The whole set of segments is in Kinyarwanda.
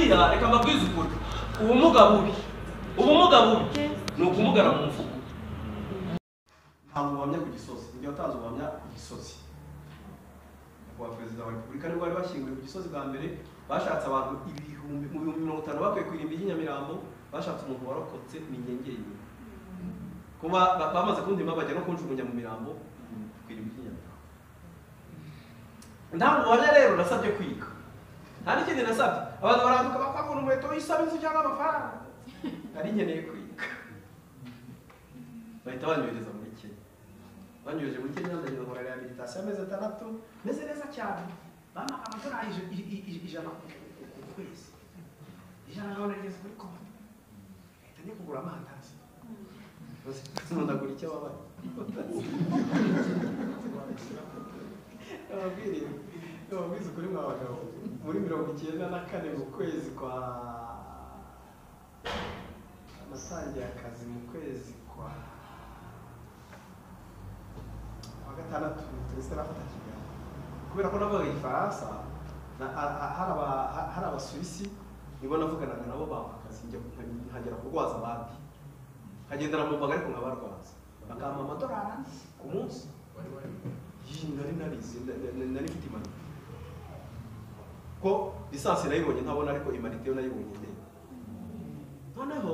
buriya reka mbabwize ukuri ubumuga bubi ni ukumugara mu mfuko. Ntabwo ubuhamya ku Gisozi, njye watanze ubuhamya ku Gisozi. Kwa Perezida wa Repubulika nibwo bari bashyinguye ku Gisozi bwa mbere, bashatse abantu ibihumbi mu 50 bakwiye kwirimba y'Inyamirambo, bashatse umuntu warokotse ni nyengenye. Kuba bamaze kundima bajya no kunjugunya mu mirambo kwirimba y'Inyamirambo. Ntabwo ubuhamya rero nasabye kwiga. Nta n'ikindi nasabye, abantu baranduka bakavuna umuheto w'isaba inzu cyangwa amafaranga. Nari nkeneye kwiga. Bahita banyohereza muri Kenya. Banyoheje muri Kenya ndagiye gukora rehabilitation amezi 6, meze neza cyane. Bama amadolari ijana ku kwezi. Ijana naho nageze kuri konti. Ahita kugura amandazi. Ndagura icyo wabaye. Ababwiza kuri mwabagabo muri 94 mu kwezi kwa amasangiye akazi mu kwezi kwa gatandatu turese rafata Kigali kubera ko navuga Igifaransa hari abasuwisi nibo navuganaga nabo bakazi njya nkagera kurwaza abandi kagendera mu mbaga ariko ngabarwaza bakampa amadolari ku munsi nari narize nari mfite impanuka ko lisansi nayibonye ntabona ariko imanite yo nayibonye nde noneho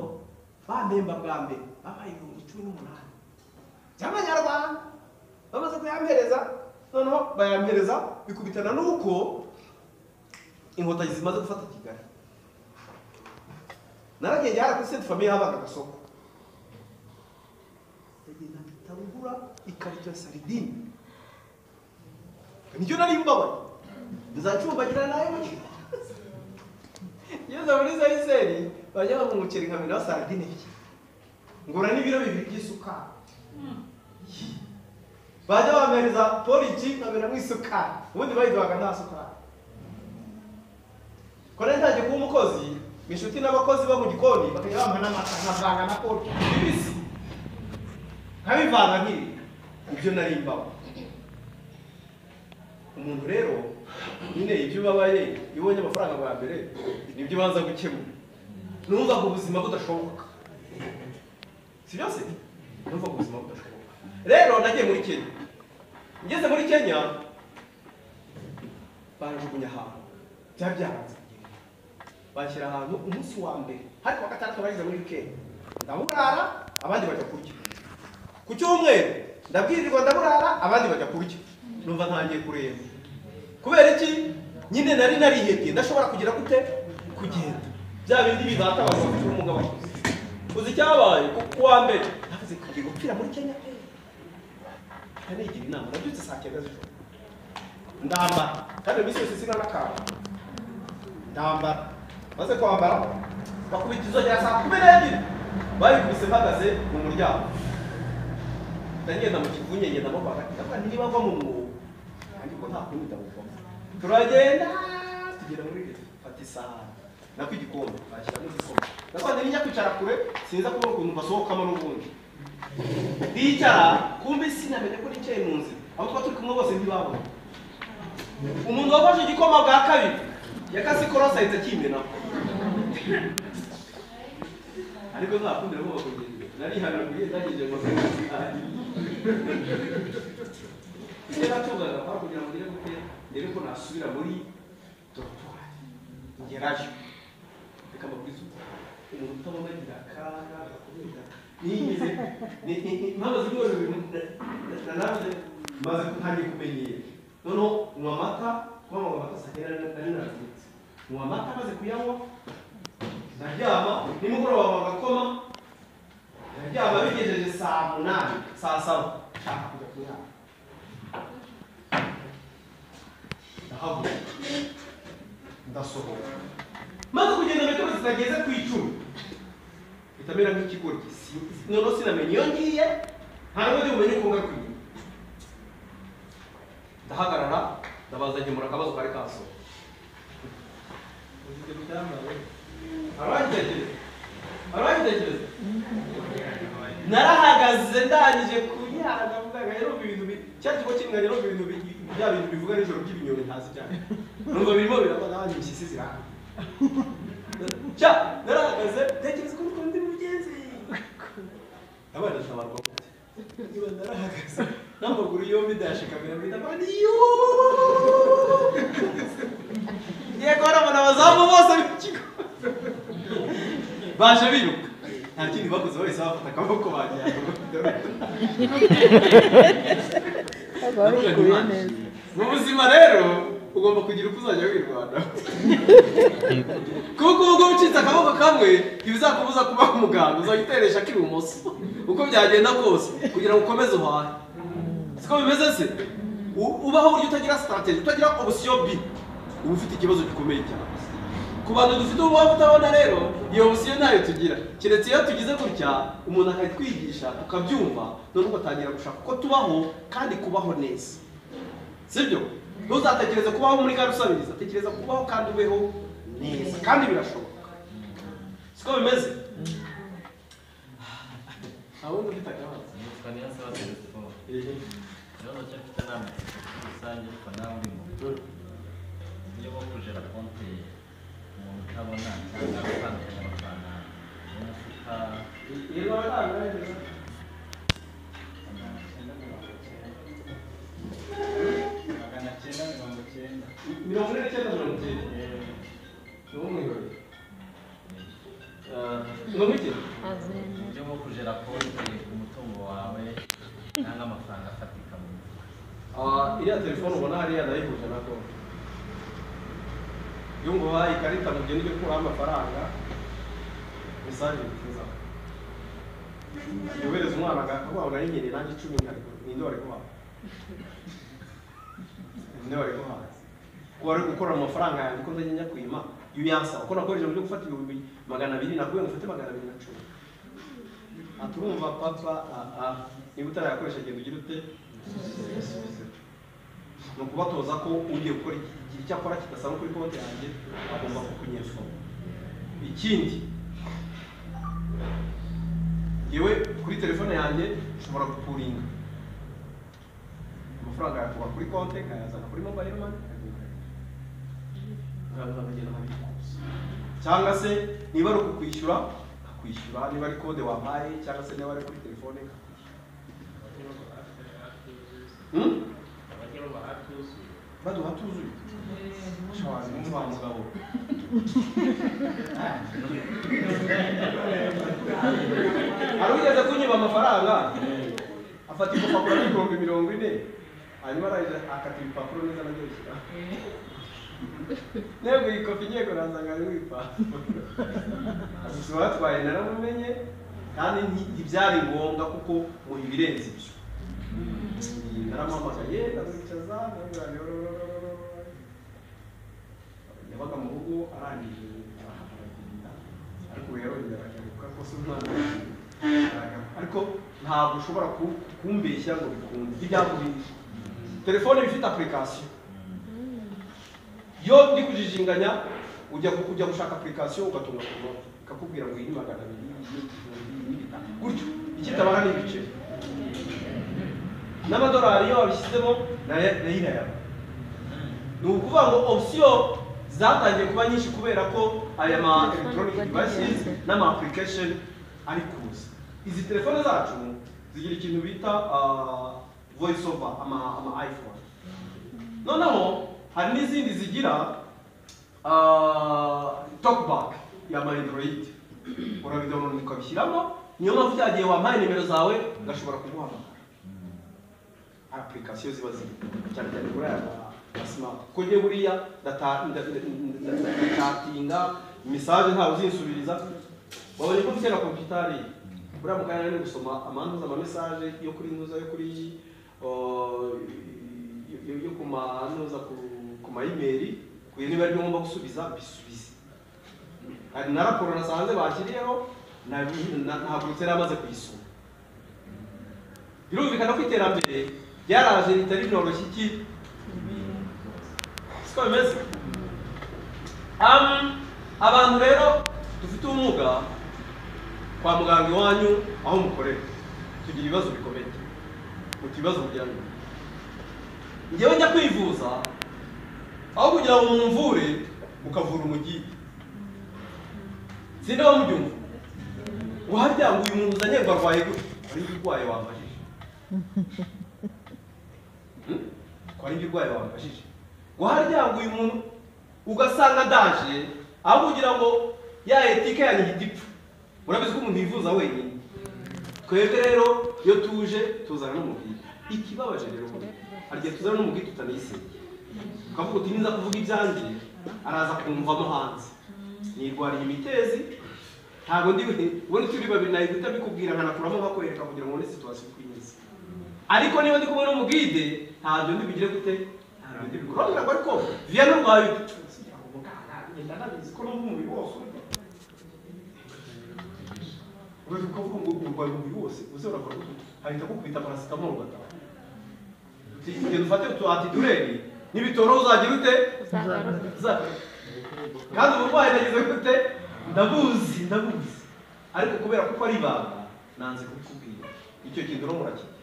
bamemba bwa mbere babaye 18 cy'amanyarwanda bamaze kuyampereza noneho bayampereza bikubitana nuko inkotanyi zimaze gufata Kigali. Naragiye njya kuri Sainte Famille habaga gasoko ndagenda tabugura ikarito ya sardine nicyo nari mbabaye nzacumbagirana nayo yeza muri Zayiseri bajya mu muceri nkamena wa sardine ngura n'ibiro 2 by'isukari bajya bampereza poriki nkamena mu isukari ubundi bayiduhaga nta sukari. Kora ntaje kuba umukozi inshuti n'abakozi bo mu gikoni bakajya bampa n'amata nkavanga na poriki ibisi nkabivanga nk'ibi ibyo nari mbaho. Umuntu rero nyine ibyo babaye ibonye amafaranga bwa mbere nibyo banza gukemura. Numva ko ubuzima budashoboka. Si byose? Numva ko ubuzima budashoboka. Rero nagiye muri Kenya. Ngeze muri Kenya bajugunya ahantu. Byabyaranze. Bashyira ahantu umunsi wa mbere. Ariko gatandatu barize muri Kenya. Ndamurara abandi bajya kurya. Ku cyumweru ndabwirirwa ndaburara abandi bajya kurya. Numva ntangiye kureba. Kubera iki? Nyine nari narihebye ndashobora kugira gute kugenda. Bya bindi bibata abantu bafite umugabo. Uzi cyabaye kuwa mbere navuze kugiye gupfira muri Kenya. Kandi igira inama nabyutse saa 9 z'ijoro. Ndambara kandi bisi yose sina nakara. Ndambara maze kwambara bakubita izogera saa 12 bari kubise mpagaze mu muryango. Ndagenda mu kivunye ngenda mo bagati kandi niba bava mu mwo kandi ko nta kundi ndabuvamo. Turagenda tugera muri gate fatisa nako igikombe bashyira mu gikombe. Nakwande njya kwicara kure sinza kubona ukuntu basohokamo n'ubundi. Ndicara kumbe sinamenye ko nicaye mu nzira. Abo twa kumwe bose ntibabona. Umuntu wafashe igikoma bwa kabiri yakasi korosa yite kimena. Ariko ntakundira ko bakugenda. Nari hano kugenda ngije ngo Sera tugaga kwa kugira ngo ndere ko nasubira muri dortoir. Ngeraje. Reka mabwizo. Umuntu utabona ndakara bakubita. Niyize mpamvu z'ibyo bintu nanaze maze kutangiye kumenyera. Nono unywa amata kuba mu amata sakera nari narazitse. Unywa amata maze kuyanywa ndaryama nimugoroba bagakoma ndaryama bigejeje saa 8 saa 7 shaka kujya kuryama. Ndahabu ndasohoka maze kugenda metero zitageze ku 10 itamera nk'ikigori nono sinamenye iyo ngiye ntabwo ndi bumenye ko ngakwiye. Ndahagarara ndabaza nkemura akabazo kari kaso arangitekereza narahagaze ndangije kunyara ndavuga rero ibintu cya kigo kimwe rero ibintu bya bintu bivuga n'ijoro by'ibinyoni ntazi cyane numva birimo birabana abandi misisi ziranga cya narahagaze tekereza ko ndi mugenzi abana tabarwa niba narahagaze n'amaguru yombi ndashikabira mbita bani yo yego arabona abazamu bose b'ikigo baje biruka nta kindi bakoze wese bafata akaboko bagiye mu buzima rero ugomba kugira uko uzajya wirwanaho kuko ubwo ucitse akaboko kamwe ntibizakubuza kuba umuganga uzajya uteresha ak'ibumoso uko byagenda kose kugira ngo ukomeze uhahe siko bimeze se ubaho uburyo utagira strategy utagira option B uba ufite ikibazo gikomeye cyane ku bantu dufite ububaho utabona rero iyo option ntayo tugira keretse iyo tugize gutya umuntu akatwigisha tukabyumva none ugatangira gushaka uko tubaho kandi kubaho neza sibyo ntuzatekereze kubaho muri karusabiriza tekereza kubaho kandi ubeho neza kandi birashoboka siko bimeze ahubwo ufite akabazo Kaniya sawa telefone. Ikibazo cyafite nama rusange ariko nawe uri mu buryo bwo kujera konti umuntu utabona cyangwa gutandukanya amafaranga umufuka iyo warangaje mirongo ine n'icyenda mirongo icyenda n'umwirori uburyo bwo kujera konti ku mutungo wawe cyangwa amafaranga afatika mu iriya telefone ubona hariya ndayihuje na konti iyo nguha ikarita mugenda ujya gukuraho amafaranga mesaje bitiza yohereza umwana akavuga ngo nari nanjye 10 ninde wari kuhaha ninde wari kuhaha wari gukora amafaranga yanjye ko ndajya nyakwima iyo yansaba ko nakoresheje mu byo gufata 200 nakuye ngufate 210 aturumva papa niba utarayakoresha genda ugira ute no kubatoza ko ugiye gukora igihe cyakora kidasaba kuri konti yanjye agomba kukunyesha ikindi yewe kuri telefone yanjye ushobora gupuringa amafaranga yakuba kuri konti nkayazana kuri mobile money cyangwa se niba ari ukukwishyura akwishyura niba ari kode wampaye cyangwa se niba ari kuri telefone baduha tuzuye shawazi n'umva mugabo arugeze kunyiba amafaranga afata igipapuro n'ibihumbi 40 hanyuma araje akata ibipapuro neza nagiye gushyira nego ikofi ngiye kuranzanga ari wipapuro gusa batwaye naramumenye kandi ntibyari ngombwa kuko mu ibirenze ibyo naramamagaye ndamwicaza yabaga mu rugo arangije arahagenda ariko rero ndagaruka ko se umwana ariko ntabwo ushobora kumbeshya ngo bikunde ibyakubiye telefone bifite application yo ndi kujijinganya ujya gushaka application ugatunga ku note ikakubwira ngo iyi ni 200 gutyo ikitabara n'ibice n'amadolari yo babishyizemo nayiraya ni ukuvuga ngo option zatangiye kuba nyinshi kubera ko aya ma electronic devices n'ama application ari kuza izi telefone zacu zigira ikintu bita voice over ama iPhone noneho hari n'izindi zigira talkback ya ma Android urabidownload ukabishyiramo niyo mpamvu cyagiye wampaye nimero zawe ngashobora kuguhamagara application ziba ziri cyane cyane kuri aya smart ko ngiye buriya ndatinga message ntawe uzinsubiriza wabonye ko mfite na computer buriya mu kanya ni gusoma amantuza ama message yo kuri ntuza yo kuri yo kumanuza ku ma email kuye niba ari ngomba gusubiza bisubize ari na raporo nasanze bakiriyeho ntabwo utera amaze kuyisoma birumvikana ko iterambere ryaraje ritari noroshye iki siko bimeze abantu rero dufite ubumuga kwa muganga iwanyu aho mukorera tugira ibibazo bikomeye muti ibibazo kugira ngo njyewe njya kwivuza aho kugira ngo mumvure ukavura umugiti sinde wamubyumva waharya ngo uyu muntu uzanye ngo arwaye gute ari urwaye wamfashije ko ari urwaye wamfashije waharya ngo uyu muntu ugasanga ndaje aho kugira ngo ya etike yanyu igipfu urabizi ko umuntu yivuza wenyine twebwe rero iyo tuje tuzana n'umubwire ikibabaje rero hari igihe tuzana n'umubwire tutanayiseye ukavuga uti niza kuvuga ibyanjye araza kumvamo hanze nirwariye imitezi ntabwo ndi ubona turi babiri nayo gutabikubwira nkanakuramo nkakwereka kugira ngo ubone situwasiyo uko imeze ariko niba ndi kumwe n'umugide ntabyo ndi bigire gute ntabyo ndi bigure urabona ngo ariko viya n'urwaye ngenda nabizi ko n'umubiri wose uretse ukavuga ngo urwaye umubiri wose uze urakora hahita kukubita parasitamoro ugataha genda ufate utu antidureri n'ibitoro uzagira ute kandi uburwayi nagize gute ndabuzi ariko kubera kuko ari ibanga nanze kubikubwira icyo kintu rero murakigira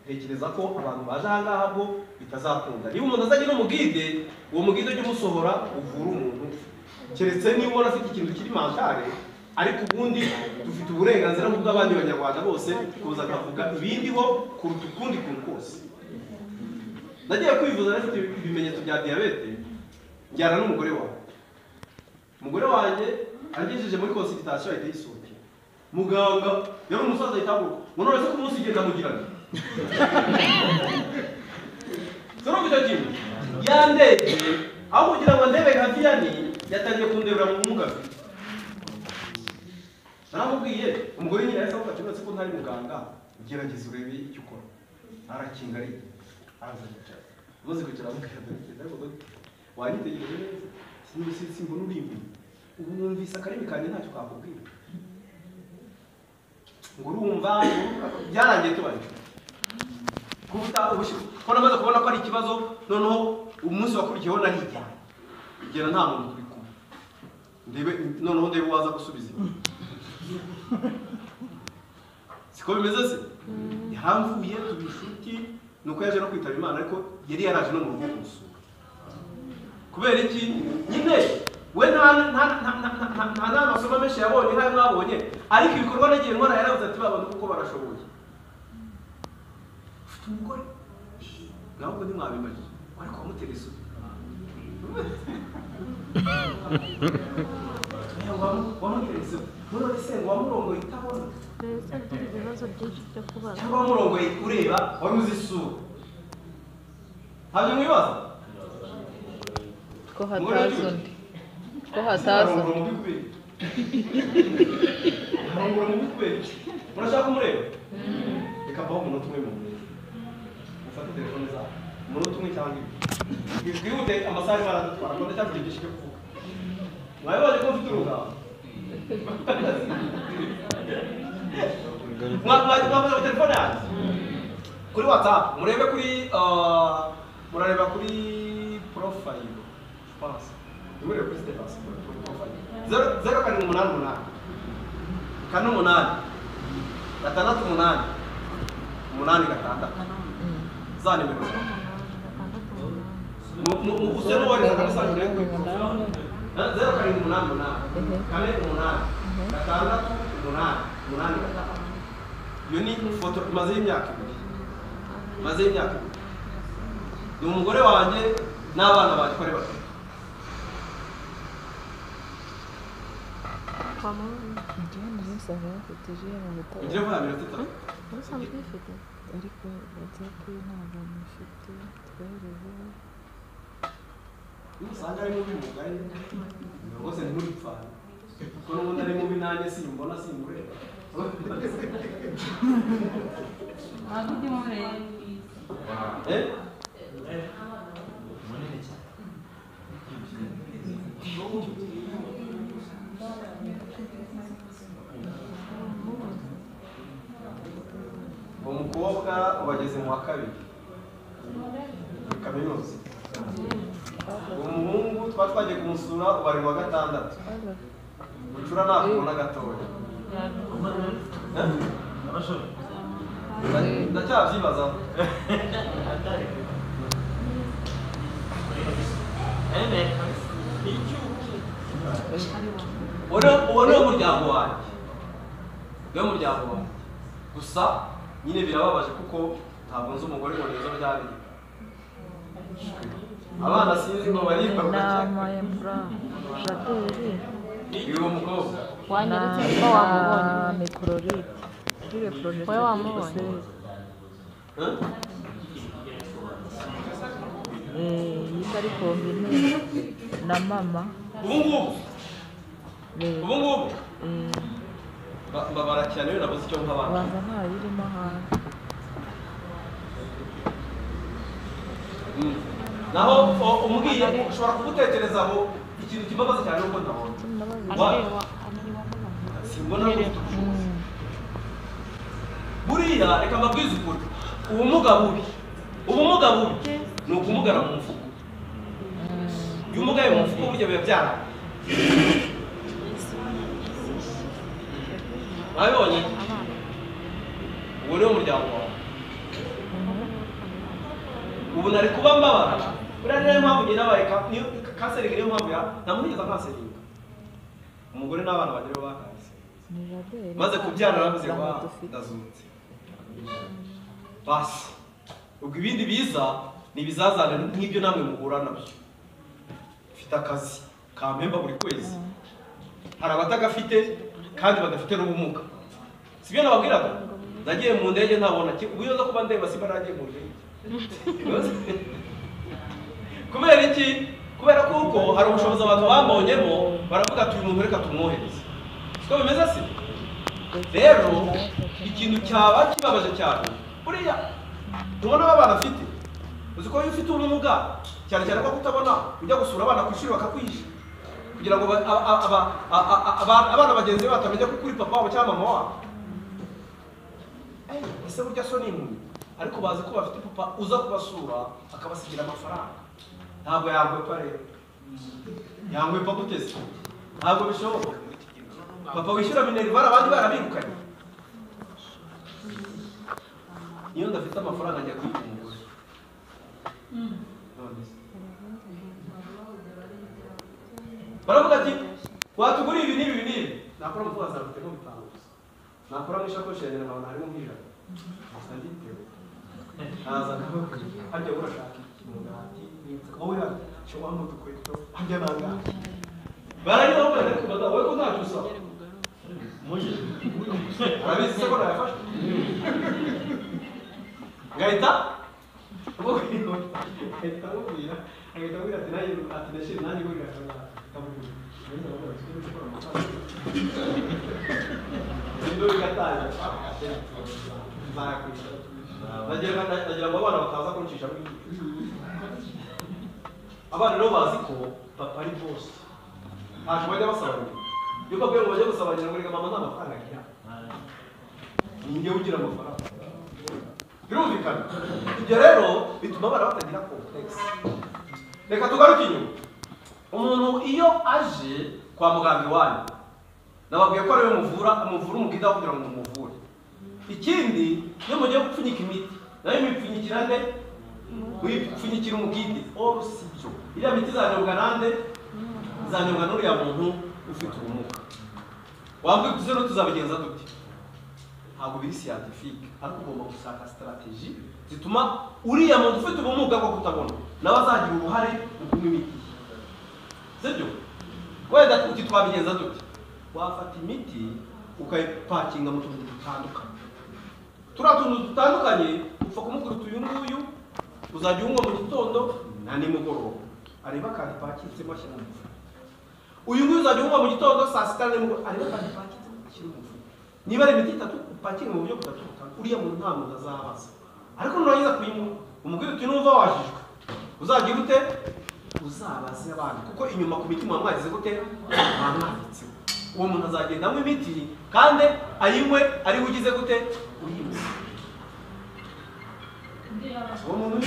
ntekereza ko abantu baje aha ngaha bwo bitazakunda niba umuntu azanye n'umugide uwo mugide ujye umusohora uvura umuntu keretse niba ubona afite ikintu kiri mantare ariko ubundi dufite uburenganzira bw'abandi banyarwanda bose kuza akavuga ibindi ho kuruta ukundi kuntu kose nagiye kwivuza nafite ibimenyetso bya diyabete njyana n'umugore wanjye umugore wanjye agejeje muri consultation ahita yisohokera muganga yari umusaza ahita avuga ngo none se ku munsi igenda mugirana soro icyo kintu yandebye aho kugira ngo ndebe nka Vianney yatangiye kundebera mu mugabe naramubwiye umugore nyine yahise amufata uretse ko ntari muganga ugerageza urebe icyo ukora arakinga ari araza yicara umaze kwicara amubwira dore wanyitegereje neza simbona uri imbere ubu numvise akarimi kanjye ntacyo kakubwira ngo urumva byarangiye tubari kubuta ubushyuhe ko namaze kubona ko ari ikibazo noneho umunsi wakurikiyeho narijyana igera nta muntu turi kumwe noneho ndebe waza gusubiza siko bimeze se yaramvuye tuba inshuti nuko yaje no kwitaba Imana ariko yari yaraje no mu rugo kumusura kubera iki nyine we nta n'amasomo menshi yabonye nk'ayo mwabonye ariko ibikorwa nagiye nkora yaravuze ati babona kuko barashoboye ufite umugore ntabwo ntimwabimajije ariko wamutera isuku wamutera isuku none se ngo wamurongoye itabona ibibazo byinshi byo kubaza cyangwa wamurongoye ureba wari uzi isura ntabyo mwibaza ko hataza undi ko hataza murashaka kumureba reka mbaho umunota umwe mu muntu mufate telefone zabo umunota umwe cyangwa ibiri twihute amasaha arimo aradutwara ko ndacyafite byinshi byo kuvuga mwabibaje ko mfite urugamba mwafashe telefone yanjye kuri WhatsApp murebe kuri murareba kuri profile pasa nimurebe kuri status kuri profile 0 kane umunani gatandatu umunani umunani gatandatu za nimero use n'uwariza kabisa nyine kuri profile 0 kane umunani kane umunani gatandatu umunani umunani gatandatu iyo ni foto imaze y'imyaka ibiri ni umugore wanjye n'abana banjye ko ari bato ugiye kuba minota itatu ariko WhatsApp ntabwo mufite twereze usanga ari mubi mugari rwose ni muri pfana kuko n'ubundi ari mubi nanjye simbona simureba ntabwo ujya umureba munini cyane umukobwa ubageze mu wa kabiri muri kaminuza umuhungu twari twagiye kumusura ubu ari mu wa gatandatu bucura nakubona gatoya ndacyabyibazaho uwo ni umuryango wanjye, niwo muryango wanjye. Gusa nyine birababaje kuko ntabwo nzi umugore ngo neza byariye. Abana sinzi ngo barimba namaye mbura jaderi uwo mukobwa wanyeretse ko wamubonye mikororite kuri project wowe wamubonye yitari kombine na mama ubu ngubu mbabara cyane iyo nabuze icyo nk'abana banza ntayirimo hanze naho umubwiye ushobora kugutekerezaho ikintu kibabaza cyane nuko ndabona simbona buriya reka mbabwize ukuri ubumuga bubi ni ukumugara mu mfuko. iyo umugaye mu mfuko burya biba byaraye. wabibonye uwo niwo muryango wawe. ubu nari kuba mbabara buriya niyo mpamvu njye nabaye kanseri, niyo mpamvu nta muntu ugeze kanseringa. umugore n'abana bagera bakase maze kubyara navuze ngo ndazutse basi. ubwo ibindi biza ni ibizazane nk'ibyo namwe muhura nabyo. ufite akazi kampemba buri kwezi, hari abatagafite kandi badafite n'ubumuga. sibyo nababwiraga nagiye mu ndege ntabona ubu yoza kuba ndeba simba nagiye mu ndege. kubera iki? kubera kuko hari ubushobozi abantu bambonyemo baravuga ati uyu muntu reka tumwohereze. siko bimeze si? rero ikintu cyaba kibabaje cyane buriya tubona abana afite. uzi ko iyo ufite ubumuga cyane cyane ko kutabona ujya gusura abana ku ishuri bakakwihisha kugira ngo abana bagenzi be batamenya ko kuri papa wabo cyangwa mama wabo. ese burya so ni impumyi ariko bazi ko bafite papa uza kubasura akabasigira amafaranga. ntabwo yagwepa rero. yagwepa guteze? ntabwo bishoboka. papa wishyura minerivare abandi barabirukanye. iyo ndafite amafaranga njya kwiga umugore. baravuga ati watuguriye ibi n'ibi n'ibi. nakora umufuka azafite nko bitanu gusa. nakora nk'ishakoshi yanjye nkabona harimo nk'ijana. gusa nditewe naza hajya urashaka umugati wowe hano shobora n'udukweto hajya nangahe baranyura aho bari kubaza wowe ko ntacyo usaba muje urabizi se ko nayafashe ngahita agahita amubwira ati nawe ati nashiri nanjye ngo irashobora ikamubwira Indo bigatanya nagira ngo abana bataza kuncisha abana rero bazi ko papa ari boss. ntacyo bajya basabanya. iyo papa ngo bajya gusabanya ngo reka mama nta mafaranga agira, ni njye ugira amafaranga. birumvikana. ibyo rero bituma abana batagira complex. reka tugaruke inyuma. umuntu iyo aje kwa muganga iwanyu nababwiye ko ariwe muvura umugida kugira ngo mumuvure. ikindi iyo mugiye gupfunyika imiti nayo mipfunyikira nde? wipfunyikira umugide. si byo. iriya miti izanyobwa nande? izanyobwa n'uriya muntu ufite ubumuga. wambwiye uti rero tuzabigenza dute? ntabwo biri scientifique ariko ugomba gushaka strategy zituma uriya muntu ufite ubumuga bwo kutabona nawe azagira uruhare mu kunywa imiti. sibyo? wenda uti twabigenza dute? wafata imiti ukayipakinga mu tuntu dutandukanye. turiya tuntu dutandukanye upfa kumubwira uti uyu nguyu uzajya unywa mu gitondo na nimugoroba. areba kandi pakinzemo ashyira mu mufuka. uyu nguyu uzajya unywa mu gitondo saa sita na nimugoroba. areba kandi pakinzemo ashyira mu mufuka. niba ari imiti itatu upakinga mu buryo butatu uriya muntu nta muntu azabaza. ariko nurangiza kuyinywa umubwira uti numva wajijwe uzagira ute? uzabaze abandi kuko inyuma ku miti muba mwagize gute? mwamwanditseho. uwo muntu azagenda anywa imiti kandi ayinywe ariwe ugize gute? uyinywe. uwo muntu ni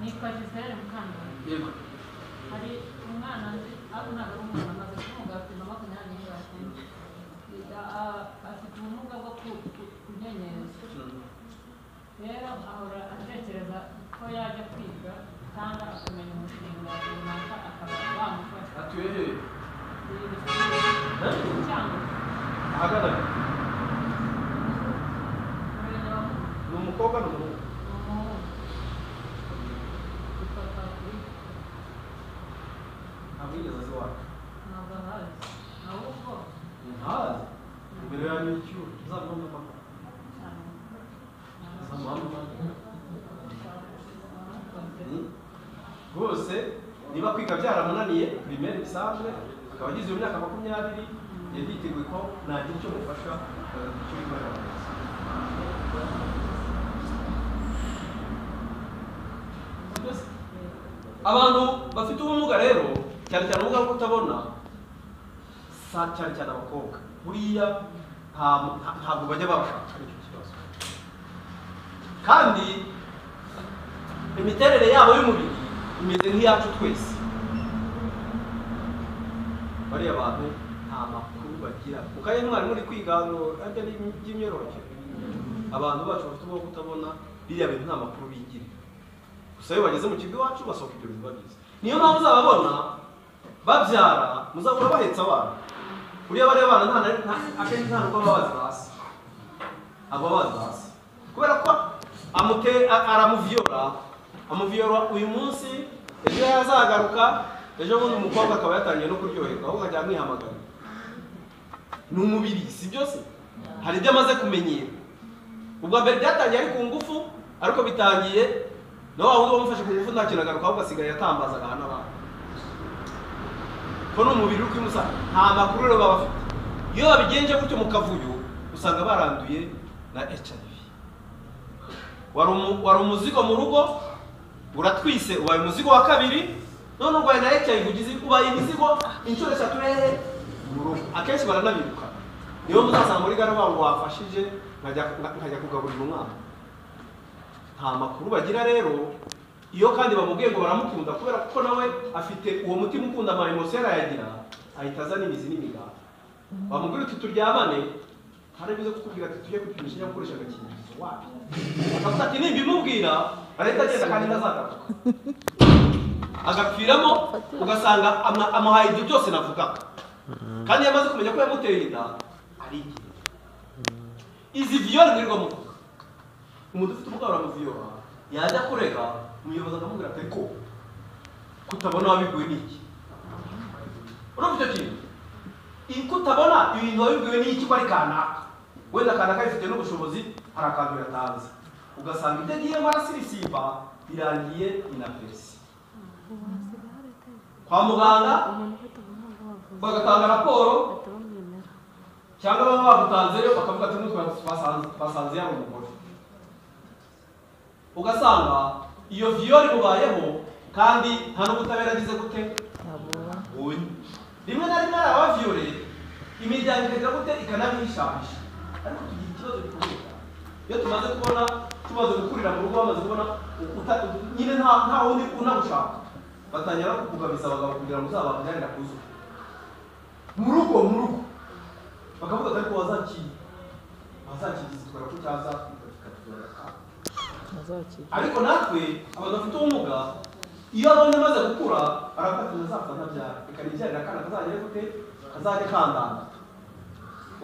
nitwa Gisele Mukandori. yego. hari umwana ariko ntabwo ari umwana amaze kumuga afite 29 afite ubumuga bwo rwose niba kwiga byaramunaniye primaire bisanzwe akaba agize iyo myaka 20 yiteguye ko nagira icyo mufasha icyo gukora abantu bafite ubumuga rero cyane cyane ubumuga bwo kutabona cyane cyane abakobwa buriya ntabwo bajya babashaka icyo kibazo kandi imiterere yabo y'umubiri imeze nk'iyacu twese bariya bantu nta makuru bagira ukaye mwari muri kwiga ngo ajya by'imyororokere abantu bacu bafite ubumuga kutabona biriya bintu nta makuru bigira gusa iyo bageze mu kigo iwacu basohoka ibyo bintu babizi niyo mpamvu uzababona babyara muzabura bahetse abana buriya bariya bana akenshi nta nubwo baba bazi hasi aba bazi hasi kubera ko aramuviyora uyu munsi ejo yazagaruka ejo bundi umukobwa akaba yatangiye no kuryoherwa ahubwo akajya amwihamagara ni umubiri si byose hari ibyo amaze kumenyera ubwa mbere byatangiye ari ku ngufu ariko bitangiye nawe wundi wamufashe ku ngufu nta kintu agaruka ahubwo asigaye atambaza agahana abantu ko ni umubiri uri kwimusa nta makuru rero baba bafite iyo babigenje gutyo mu kavuyo usanga baranduye na HIV wari umuzigo mu rugo uratwise ubaye umuzigo wa kabiri none urwaye na HIV ubaye imizigo inshuro 3 mu rugo akenshi baranabiruka niyo muzasanga muri gare bango wafashije nkajya kugaburira umwana nta makuru bagira rero iyo kandi bamubwiye ngo baramukunda kubera ko nawe afite uwo mutima ukunda ama emotion yagira ahita azana imizi n'imigati bamubwira uti turyamane hari bize kukubwira ati tujye kwipimisha cyangwa gukoresha agakingirizo wapi akavuga ati nimbimubwira arahita agenda kandi ntazagaruka agapfiramo ugasanga amuhaye ibyo byose navugaga kandi yamaze kumenya ko yamuteye inda ari igihe izi viole ngirirwa muvuga umuntu ufite umugabo aramuviyora yajya kurega umuyobozi akamubwira ati ko kutabona wabibwiwe n'iki urumva icyo kintu kutabona ibintu wabibwiwe n'iki ko ari kanaka wenda kanaka ifite n'ubushobozi hari akantu yatanze ugasanga ibyo agiyemo arasirisimba birangiye inaperisi kwa muganga bagatanga raporo cyangwa baba bagutanzeyo bakavuga ati n'utwe basanze yari umugore ugasanga iyo viole mubayeho kandi nta n'ubutabera agize gute rimwe na rimwe aba viole imiryango ikagira gute ikanabishahisha ariko tugira ikibazo gikomeye iyo tumaze kubona tumaze gukurira mu rugo bamaze kubona nyine nta wundi unagushaka batangira kukugabiza abagabo kugira ngo uzabakujyanira kuzuba mu rugo bakavuga ati ariko wazakigize twara ko cyaza kikatugora ariko natwe abantu bafite ubumuga iyo abonye amaze gukura aravuga ati nazapfa ntabyara reka nijyanire akana kazagere gute kazajya kandanga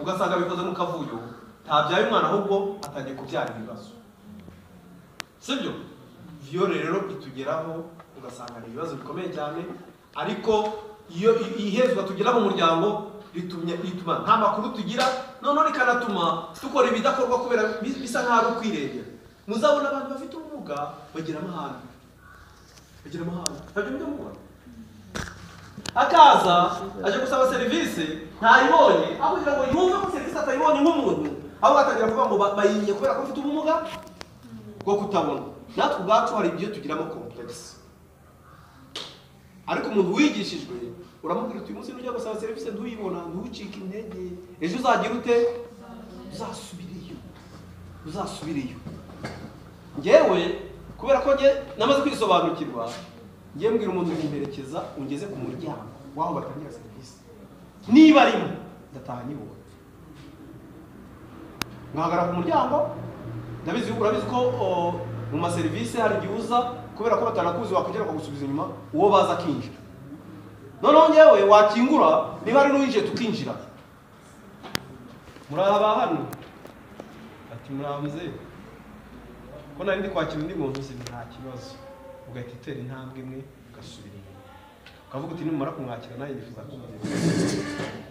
ugasanga bikoze mu kavuyo ntabyaye umwana ahubwo atangiye kubyara ibibazo sibyo viole rero itugeraho ugasanga ni ibibazo bikomeye cyane ariko iyo ihezwa tugira mu muryango rituma nta makuru tugira noneho rikanatuma dukora ibidakorwa kubera bisa nk'aho ari ukwirengera muzabona abantu bafite ubumuga bagira amahane ntabyo mujya mubona akaza aje gusaba serivisi ntayibonye aho kugira ngo yumve ko serivisi atayibonye nk'umuntu aho batangira kuvuga ngo bayinye kubera ko afite ubumuga bwo kutabona natwe ubwacu hari ibyo tugiramo complex ariko umuntu wigishijwe uramubwira uti umunsi nujya gusaba serivisi ntuyibona ntucike intege ejo uzagira ute uzasubireyo njyewe kubera ko namaze kwisobanukirwa ngiye mbwira umuntu kumperekeza ungeze ku muryango waho batangira serivisi niba arimo ndataha nyibona nkahagara ku muryango urabizi ko mu maserivisi hari igihe uza kubera ko batanakuzi wakongera bakagusubiza inyuma uwo baza akinjira noneho njyewe wakingura niba ari n'uwinjiye tukinjira muraba hano ati murabuze ko nari ndi kwakira undi muntu uzi nta kibazo ugahita utera intambwe imwe ugasubira inyuma ukavuga uti nimumara kumwakira nawe yifuza kumugeza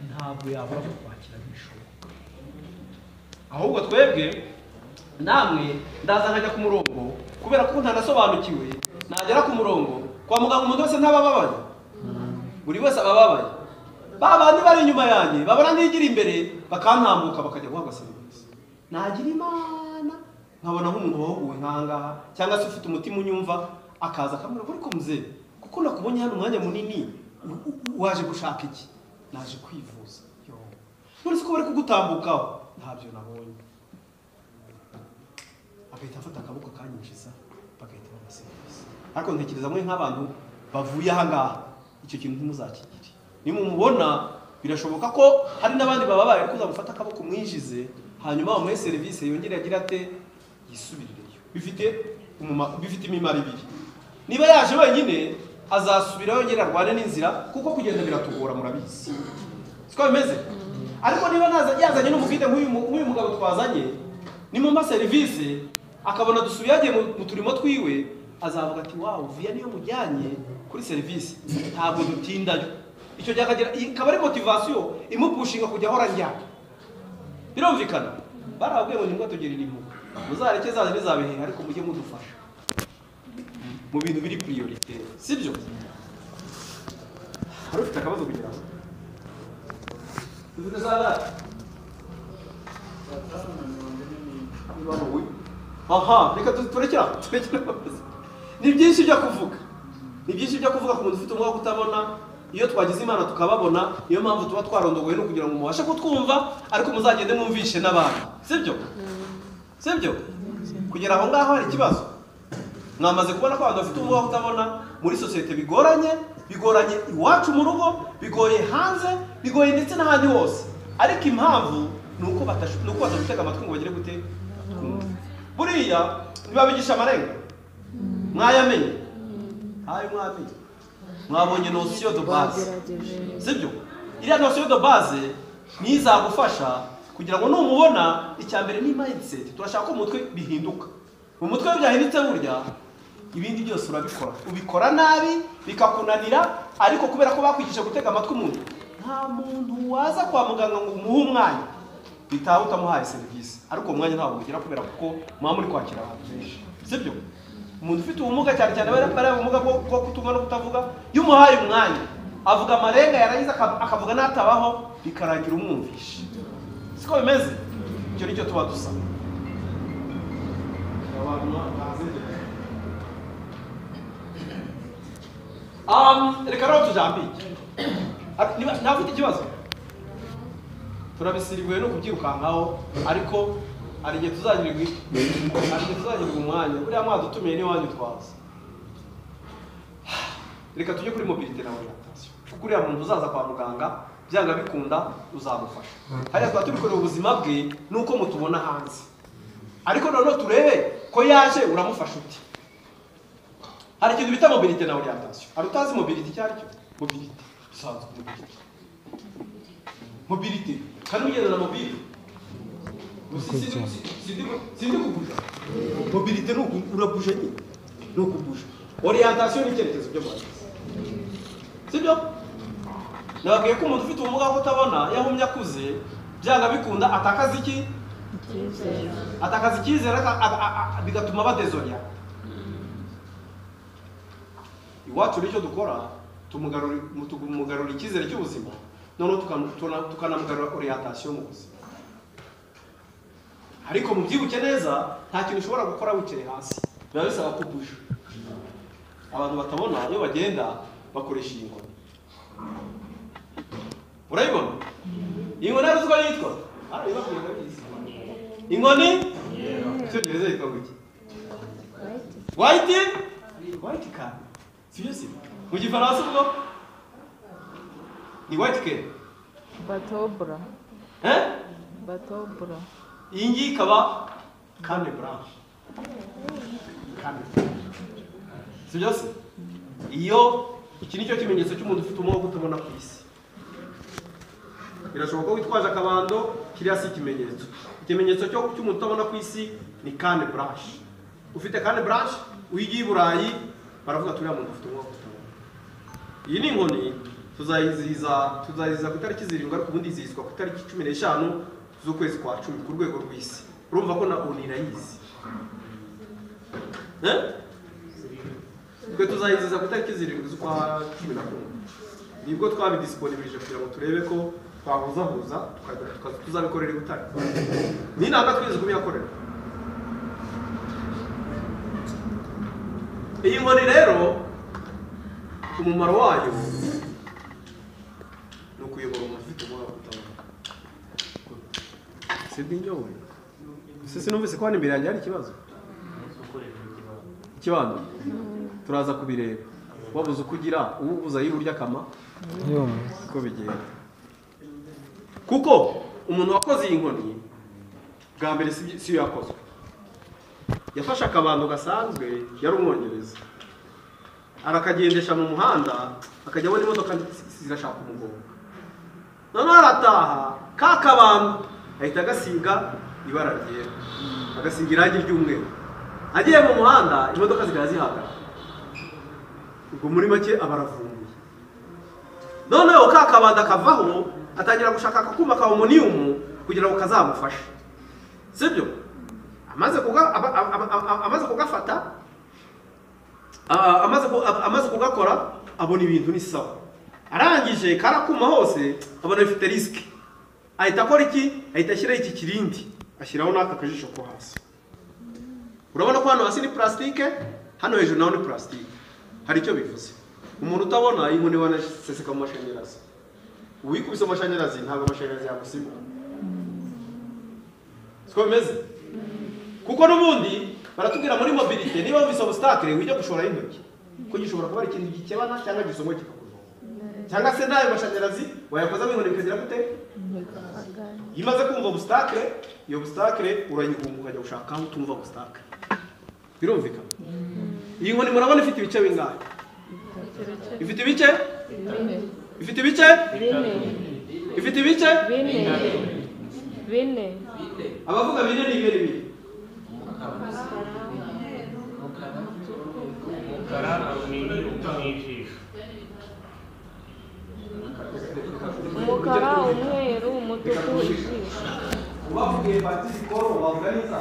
ntabwo yabura kukwakira bishoboka ahubwo twebwe namwe ndaza nkajya ku murongo kubera ko ntanasobanukiwe nagera ku murongo kwa muganga umuntu wese ntabababaye buri wese abababaye babandi bari inyuma yanjye babona nigira imbere bakantambuka bakajya guhabwa serivisi nagira imana nkabona nk'umuntu wahuguwe nkangaha cyangwa se ufite umutima unyumva akaza akamubwira ko ariko muzee kuko nakubonye hano umwanya munini waje gushaka iki naje kwivuza none ko bari kugutambukaho ntabyo nabonye agahita afata akaboko akanyinjiza bagahita bamuha serivisi ariko ntekereza mwe nk'abantu bavuye aha ngaha icyo kintu ntimuzakigire nimumubona birashoboka ko hari n'abandi bababaye ariko uzamufata akaboko mwinjize hanyuma bamuhe serivisi yongere agira ate yisubirireyo bifite imimaro ibiri niba yaje wenyine azasubira yongera arwane n'inzira kuko kugenda biratugora murabizi siko bimeze ariko niba yazanye n'umufite nk'uyu mugabo twazanye nimumpa serivisi akabona dusubiye yagiye mu turimo twiwe azavuga ati wawu viya niyo mujyanye kuri serivisi ntabwo dutindayo icyo gihe akagira ikaba ari motivasiyo imupushinga kujya ahora njyana birumvikana barabwiye ngo nimba tugirira impuhwe muzareke zaza ntizabihehe ariko mujye mudufasha mu bintu biri priorite sibyo hari ufite akabazo kugira ngo dufite salade aha reka turekera ni byinshi byo kuvuga ku muntu ufite umwuka kutabona iyo twagize imana tukababona niyo mpamvu tuba twarondogoye no kugira ngo mubashe kutwumva ariko muzagende mwumvishe n'abandi sibyo kugera aho ngaho hari ikibazo mwamaze kubona ko abantu bafite umwuka kutabona muri sosiyete bigoranye iwacu mu rugo bigoye hanze bigoye ndetse n'ahandi hose ariko impamvu ni uko batagutega amatwi ngo bagire gute buriya ntibabigisha amarenga mwayamenye mwamenye mwabonye notion de base sibyo iriya notion de base ni izagufasha kugira ngo numubona icyambere ni mindset turashaka ko umutwe bihinduka mu mutwe byahindutse burya ibindi byose urabikora ubikora nabi bikakunanira ariko kubera ko bakwigisha gutega amatwi umuntu nta muntu waza kwa muganga ngo umuhe umwanya bitaho utamuhaye serivisi ariko umwanya ntabwo ugira kubera kuko muba muri kwakira abantu benshi sibyo umuntu ufite ubumuga cyane cyane bari ubumuga bwo kutumva no kutavuga iyo umuhaye umwanya avuga amarenga yarangiza akavuga n'atabaho bikarangira umwumvisha siko bimeze icyo nicyo tuba dusaba reka rero tujambike ntafite ikibazo turabisiribuye no kubyirukankaho ariko hari igihe tuzagirirwa umwanya buriya mwadutumiye n'iwanyu twaza reka tujye kuri mobilite na orientation kuko uriya muntu uzaza kwa muganga byanga bikunda uzamufasha hariya tuba tubikorera ubuzima bwe nuko mutubona hanze ariko noneho turebe ko yaje uramufasha uti hari ikintu bita mobilite na orientation hari utazi mobilite icyo ari cyo mobilite bisanzwe mobilite kandi ugenda na mobile sindi kubuja mobilite urabuje nyine ni ukubuja orientation ni icyerekezo byo mwazi sibyo nababwiye ko umuntu ufite ubumuga bwo kutabona yahumye akuze byanga bikunda atakaza iki atakaza icyizere bigatuma badezorya iwacu nicyo dukora tumugarura icyizere cy'ubuzima noneho tukanamugarura orientation mu buzima ariko mu byibuke neza nta kintu ushobora gukora wicaye hasi biba bisaba kubusha abantu batabona iyo bagenda bakoresha iyi nkoni urayibona iyi nkoni ari uzwa yitwa inkoni icyongereza yitwa guki white card sibyo si mu gifaransa ubwo ni white card batobra iyi ngiyi ikaba kane blanche sibyo se iyo iki nicyo kimenyetso cy'umuntu ufite ubumuga bwo kutabona ku isi birashoboka ko witwaje akabando kiriya si ikimenyetso cy'umuntu utabona ku isi ni kane blanche ufite kane blanche uyigiye i Burayi baravuga turiya muntu ufite ubumuga bwo kutabona iyi ni inkoni tuzayizihiza ku itariki 7 ariko ubundi izihizwa ku itariki 15 z'ukwezi kwa 10 ku rwego rw'isi. Urumva ko na ONU irayizi. Twe tuzayiziza ku itariki 7 z'ukwa 11. Nibwo twabidisponibirije kugira ngo turebe ko twahuzahuza tuzabikorera i Butare. Ni nanga twize kubiyakorera. Iyi nkoni rero umumaro wayo no kuyobora umuntu ufite umwaka utabona. Sibinyowe. Sisi numvise ko hano imbere yanjye hari ikibazo. Ikibanza. Turaza kubireba. Wabuze kugira ubuza yiburya kama. Ko bigenda. Kuko umuntu wakoze iyi nkoni bwa mbere si yakoze. Yafashe akabando gasanzwe yari umwongereza. Arakagendesha mu muhanda akajya abona imodoka zirashaka umugongo. None arataha kakabando ahita agasiga ibara ryera. Agasiga irangi ry'umweru. Agiye mu muhanda imodoka zikazihagarara. Ubwo muri make abaravumbuye. Noneho kakabanda kavaho atangira gushaka akakuma ka aluminium kugira ngo kazamufashe. Sibyo? Amaze kugafata amaze kugakora abona ibintu ni sawa. Arangije karakuma hose abona bifite risk. Ahita akora iki? Ahita ashyira iki kirindi. Ashyiraho n'aka kajisho ko hasi. Urabona ko hano hasi ni plastike, hano hejuru naho ni plastike. Hari icyo bivuze. Umuntu utabona inkoni wanaseseka mu mashanyarazi. Uwikubise amashanyarazi ntabwo amashanyarazi yagusiga. Siko bimeze? Kuko n'ubundi baratubwira muri mobility niba wumvise obstacle wijya gushora intoki. Ko gishobora kuba ari ikintu gikebana cyangwa gisongo kikakuva. Cyangwa se nayo mashanyarazi wayakoza mu inkoni bikagira gute? Imaze kumva obstacle, iyo obstacle urayihunga ukajya gushaka aho utumva obstacle. Birumvikana? Iyi nkoni murabona ifite ibice bingahe? Ifite ibice? Ifite ibice? Ifite ibice? Bine. Abavuga bine ni ibere bine. Umukara, umweru, umutuku, ijisho. Ubavugiye batiri koro wavuga neza.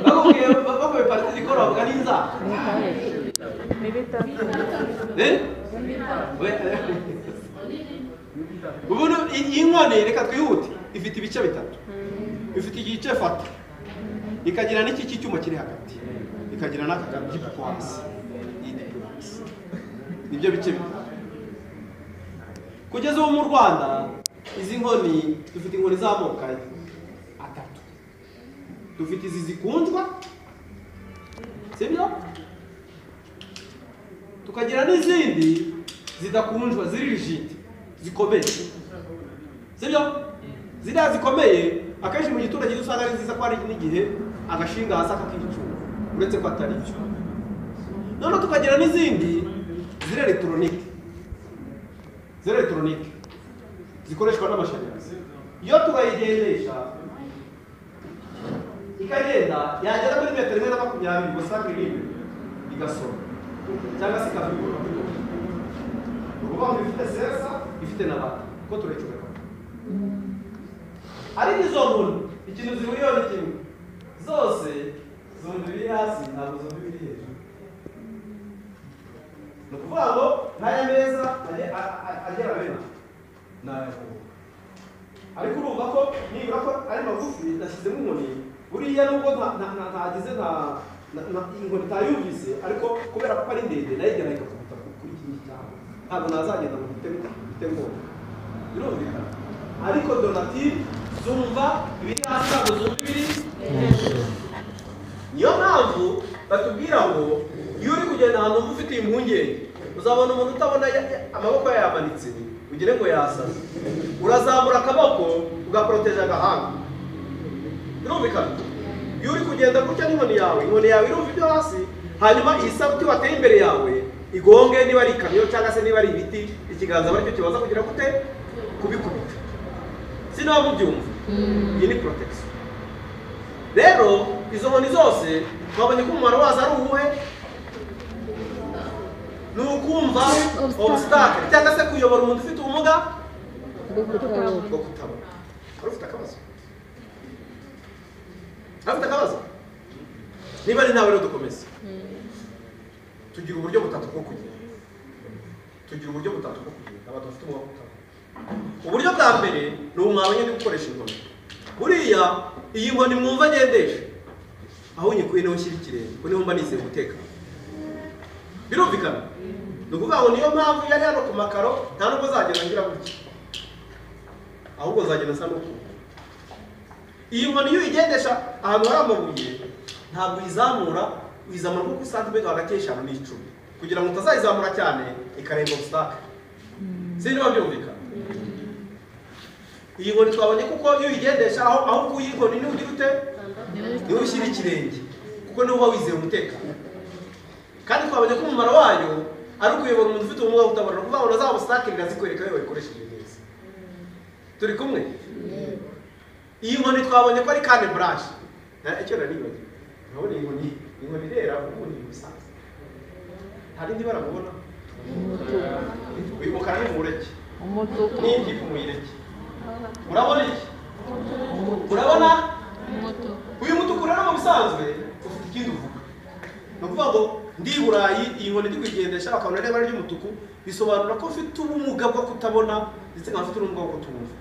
Bavugiye batiri koro wavuga neza. Ni bitatu. Ubu inkoni reka twihute ifite ibice bitatu. Ifite igice fata. Ikagira n'iki cyuma kiri hagati. Ikagira n'akagabo k'ipasi. Nibyo bice bitatu. Kugeza ubu mu Rwanda izi nkoni dufite inkoni z'amoko atatu. Dufite izi zikunjwa. Sibyo? Tukagira n'izindi zidakunjwa ziri rigid zikomeye. Sibyo? Ziriya zikomeye akenshi mu giturage usanga ari nziza ko ari n'igihe agashinga hasi akakicuma uretse ko atari byo. None tukagira n'izindi ziri electronique. Ziri electronique zikoreshwa n'amashanyarazi. Iyo turayigendesha ikagenda yagera muri metero 120 gusa kiririmbe igasoma cyangwa se ikabikora. Uvuga ngo ifite sesa ifite nabata ko turayicomeka. Ari izo nkoni ikintu zihuriyeho ni kimwe. Zose zombi biri hasi ntabwo zombi biri hejuru. Ni ukuvuga ngo n'aya meza agera bene n'ayakubu. Ariko urumva ko nibura ko ari magufi nashyizemo inkoni buriya nubwo ntagize inkoni itayumvise ariko kubera ko ari ndende nayo igera ikakubita kuri iki cyangwa ntabwo nazagenda mu gite ngombwa. Birumvikana. Ariko donative zumva ibiri hasi ntabwo zumva ibiri hejuru. Niyo mpamvu batubwira ngo iyo uri kugenda ahantu wumva ufite impungenge uzabona umuntu utabona amaboko yayamanitse ugire ngo yasaze. Urazamura akaboko ugaproteje agahanga. Birumvikana. Iyo uri kugenda gutya n'inkoni yawe irumva ibyo hasi hanyuma iyi sabuti wateye imbere yawe igonge niba ari ikamyo cyangwa se niba ari ibiti ikiganza baricyo kibaza kugira gute kubikubita. Sino mubyumva. Iyi ni protection. Rero izo nkoni zose twabonye ko umumaro wazo ari uwuhe? ni ukumva obstacle cyangwa se kuyobora umuntu ufite ubumuga bwo kutabona. Hari ufite akabazo? Afite akabazo? Niba ari nawe rero dukomeze. Tugira uburyo butatu bwo kugira. Abantu bafite ubumuga bwo kutabona. Uburyo bwa mbere ni umwabonye ndi gukoresha inkoni. Buriya iyi nkoni mwumva ngendesha aho nyikuye niho nshyira ikirenge, ko niho mba nizeye umutekano. Birumvikana? Ni ukuvuga ngo niyo mpamvu yari hano ku makaro nta nubwo zagenda ngira gutya, ahubwo zagenda asa n'uko. Iyi nkoni iyo uyigendesha ahantu hari amabuye ntabwo uyizamura nko kuri santimetero hagati y'eshanu n'icumi kugira ngo utazayizamura cyane ikarenga obstacle. Sinzi byumvikana? Iyi nkoni twabonye kuko iyo uyigendesha aho ukuye inkoni niho ugira ute? Niho ushyira ikirenge, kuko niho uba wizeye umutekano. Kandi twabonye ko umumaro wayo ari ukuyobora umuntu ufite ubumuga butabona, kuvuga ngo za obstacle irazikwereka iyo wayikoresheje neza. Turi kumwe? Iyi nkoni twabonye ko ari cane brush. Icyo nanibagiwe. Urabona iyi nkoni rero ubundi bisanzwe. Hari ndi baramubona? Uyu mukara ni mureke. Umutuku. N'indi kumuyireke. Urabona iki? Urabona? Uyu mutuku rero mu bisanzwe ufite ikindi uvuga. No kuvuga ngo ndi Burayi iyi nkoni ndi kwigendesha bakabona reba ry'umutuku bisobanura ko ufite ubumuga bwo kutabona ndetse nkafite ubumuga bwo kutumva.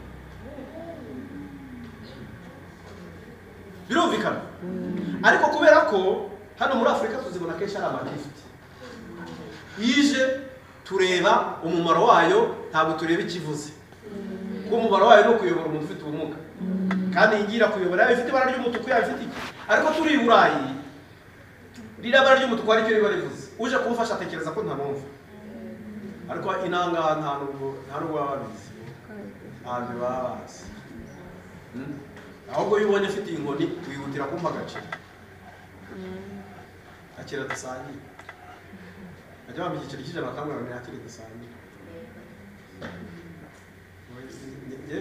Birumvikana? Ariko kubera ko hano muri Afrika tuzibona kenshi ari amagift. Yije tureba umumaro wayo ntabwo tureba ikivuze. Kuko umumaro wayo no kuyobora umuntu ufite ubumuga. Kandi ingira kuyobora ifite ibara ry'umutuku ifite iki. Ariko turi i Burayi rira bara ry'umutuku ari cyo riba rivuze. Uje kumufasha atekereza ko ntamumva. Ariko inanga nta nubwo babizi. Ntabwo babazi. Ahubwo iyo ubonye afite inkoni wihutira kumpa agace. Akira dusangiye. Ajya bampa igiceri cy'ijana bakamubwira ngo akire dusangiye. Njye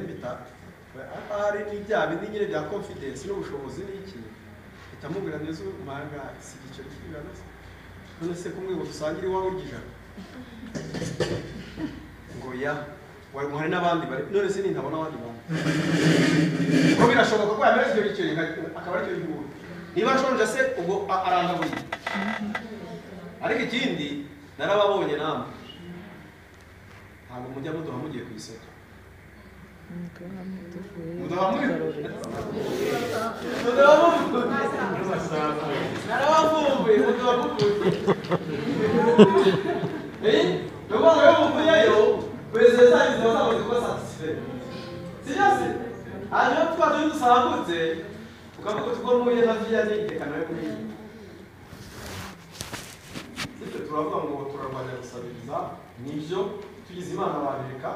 ahari n'ibya bindi nyine bya confidence n'ubushobozi n'iki. Itamubwira neza umanga si igiceri cy'ijana se. None se kumwe ngo dusangire iwawe ry'ijana. Ngo ya wari muhari n'abandi bari none se nintabona abandi bantu. Ko birashoboka ko yamera icyo giceri akaba ari cyo gihugu. Niba ashonje se ubwo arangabuye. Ariko ikindi narababonye namwe. Ntabwo mujya muduha mugiye ku isoko. Turavuga ngo turarwanya gusabiriza nibyo tugize Imana bareka.